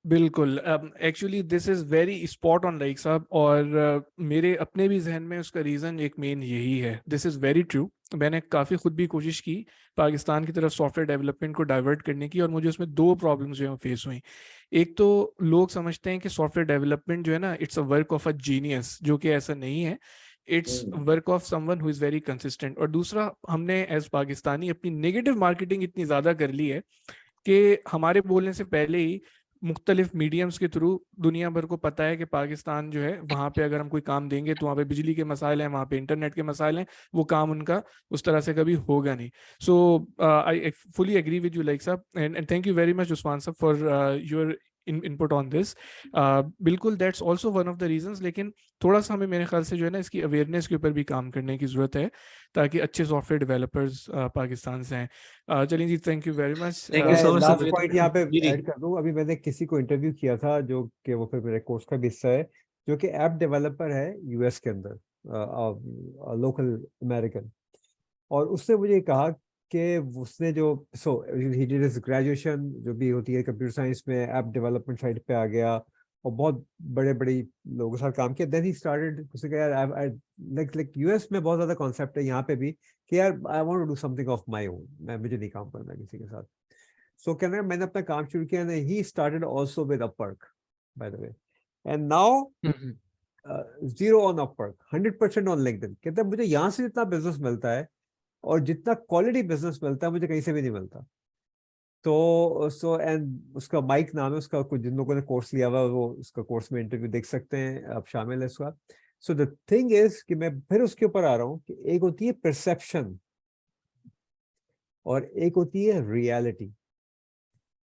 बिल्कुल, actually this is very spot on like साहब। और मेरे अपने भी जहन में उसका रीज़न एक मेन यही है। This is very true. मैंने काफ़ी खुद भी कोशिश की पाकिस्तान की तरफ सॉफ्टवेयर डेवलपमेंट को डाइवर्ट करने की, और मुझे उसमें दो प्रॉब्लम्स जो है फेस हुई। एक तो लोग समझते हैं कि सॉफ्टवेयर डेवलपमेंट जो है ना it's a work of a genius, जो कि ऐसा नहीं है। It's work of someone who is very consistent. और दूसरा, हमने एज पाकिस्तानी अपनी नेगेटिव मार्केटिंग इतनी ज़्यादा कर ली है कि हमारे बोलने से पहले ही मुख्तलिफ मीडियम्स के थ्रू दुनिया भर को पता है कि पाकिस्तान जो है वहाँ पे अगर हम कोई काम देंगे तो वहाँ पे बिजली के मसाइल हैं, वहाँ पे इंटरनेट के मसाइल हैं, वो काम उनका उस तरह से कभी होगा नहीं। So I fully agree with you like साहब, and thank you very much Usman साहब for your input on this. बिल्कुल, that's also one of the reasons. लेकिन थोड़ा सा हमें मेरे ख्याल से जो है ना इसकी अवेयरनेस के ऊपर भी काम करने की ज़रूरत है, ताकि अच्छे सॉफ्टवेयर डेवलपर्स पाकिस्तान से हैं। चलिए जी, thank you very much. Thank you मैं so much last sir. Point यहाँ पे जी जी। ऐड कर दूं। अभी मैंने किसी को इंटरव्यू किया था जो कि वो फिर मेरे कोर्स का भी हिस्सा है, जो कि ऐप डेवलपर है यूएस के अंदर, लोकल अमेरिकन। और उसने मुझे कहा कि उसने जो ही डिड हिज ग्रेजुएशन जो भी होती है कंप्यूटर साइंस में, ऐप डेवलपमेंट साइड पे आ गया, और बहुत बड़े लोगों के साथ काम किया। देन ही स्टार्टेड, उसने कहा यार लाइक यूएस में बहुत ज्यादा कॉन्सेप्ट है, यहाँ पे भी कि यार I want to do something of my own, मुझे नहीं काम करना किसी के साथ। सो कहना मैंने अपना काम शुरू किया, he started also with Upwork by the way, and now 0 on Upwork, 100% on LinkedIn. कहता है मुझे यहाँ से जितना बिजनेस मिलता है और जितना क्वालिटी बिजनेस मिलता है मुझे कहीं से भी नहीं मिलता। तो सो एंड उसका माइक नाम है उसका, कुछ जिन लोगों ने कोर्स लिया हुआ वो उसका कोर्स में इंटरव्यू देख सकते हैं, आप शामिल है उसका। सो द थिंग इज कि मैं फिर उसके ऊपर आ रहा हूँ कि एक होती है परसेप्शन और एक होती है रियलिटी।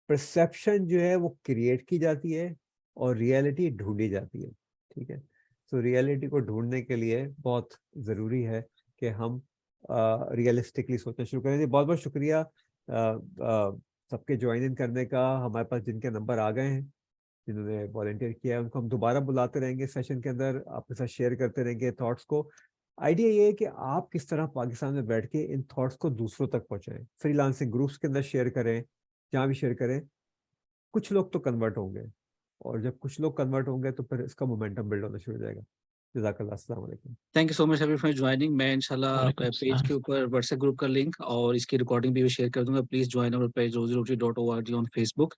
परसेप्शन जो है वो क्रिएट की जाती है और रियलिटी ढूंढी जाती है, ठीक है। सो रियलिटी को ढूंढने के लिए बहुत ज़रूरी है कि हम रियलिस्टिकली सोचना शुरू करें। बहुत बहुत शुक्रिया सबके ज्वाइन इन करने का। हमारे पास जिनके नंबर आ गए हैं, जिन्होंने वॉलंटियर किया है, उनको हम दोबारा बुलाते रहेंगे सेशन के अंदर, आपके साथ शेयर करते रहेंगे थॉट्स को। आइडिया ये है कि आप किस तरह पाकिस्तान में बैठ के इन थॉट्स को दूसरों तक पहुंचाएं, फ्रीलांसिंग ग्रुप्स के अंदर शेयर करें, जहाँ भी शेयर करें। कुछ लोग तो कन्वर्ट होंगे, और जब कुछ लोग कन्वर्ट होंगे तो फिर इसका मोमेंटम बिल्ड होना शुरू हो जाएगा। जज़ाकल्लाह, अस्सलाम वालेकुम। Thank you so much everyone for joining. मैं इंशाल्लाह वालेकुम पेज अस्सलाम। के ऊपर व्हाट्सएप ग्रुप का लिंक और इसकी रिकॉर्डिंग भी शेयर कर दूंगा। Please join our page rozyroti.org on Facebook,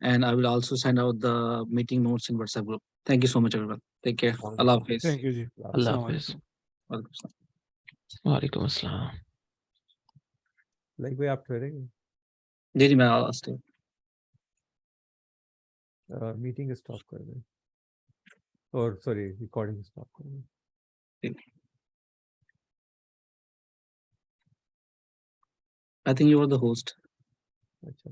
and I will also send out the meeting notes in WhatsApp group. Thank you so much everyone, take care, अल्लाह हाफिज। Thank you जी, अल्लाह अस्सलाम हाफिज। वालेकुम। वालेकुम सलाम। वालेकुम अस्सलाम। लाइक भाई आप ठहरेंगे, जी जी, मैं लास्ट मीटिंग स्टॉप कर दें, और सॉरी रिकॉर्डिंग स्टॉप कर दें। I think you are the host. अच्छा।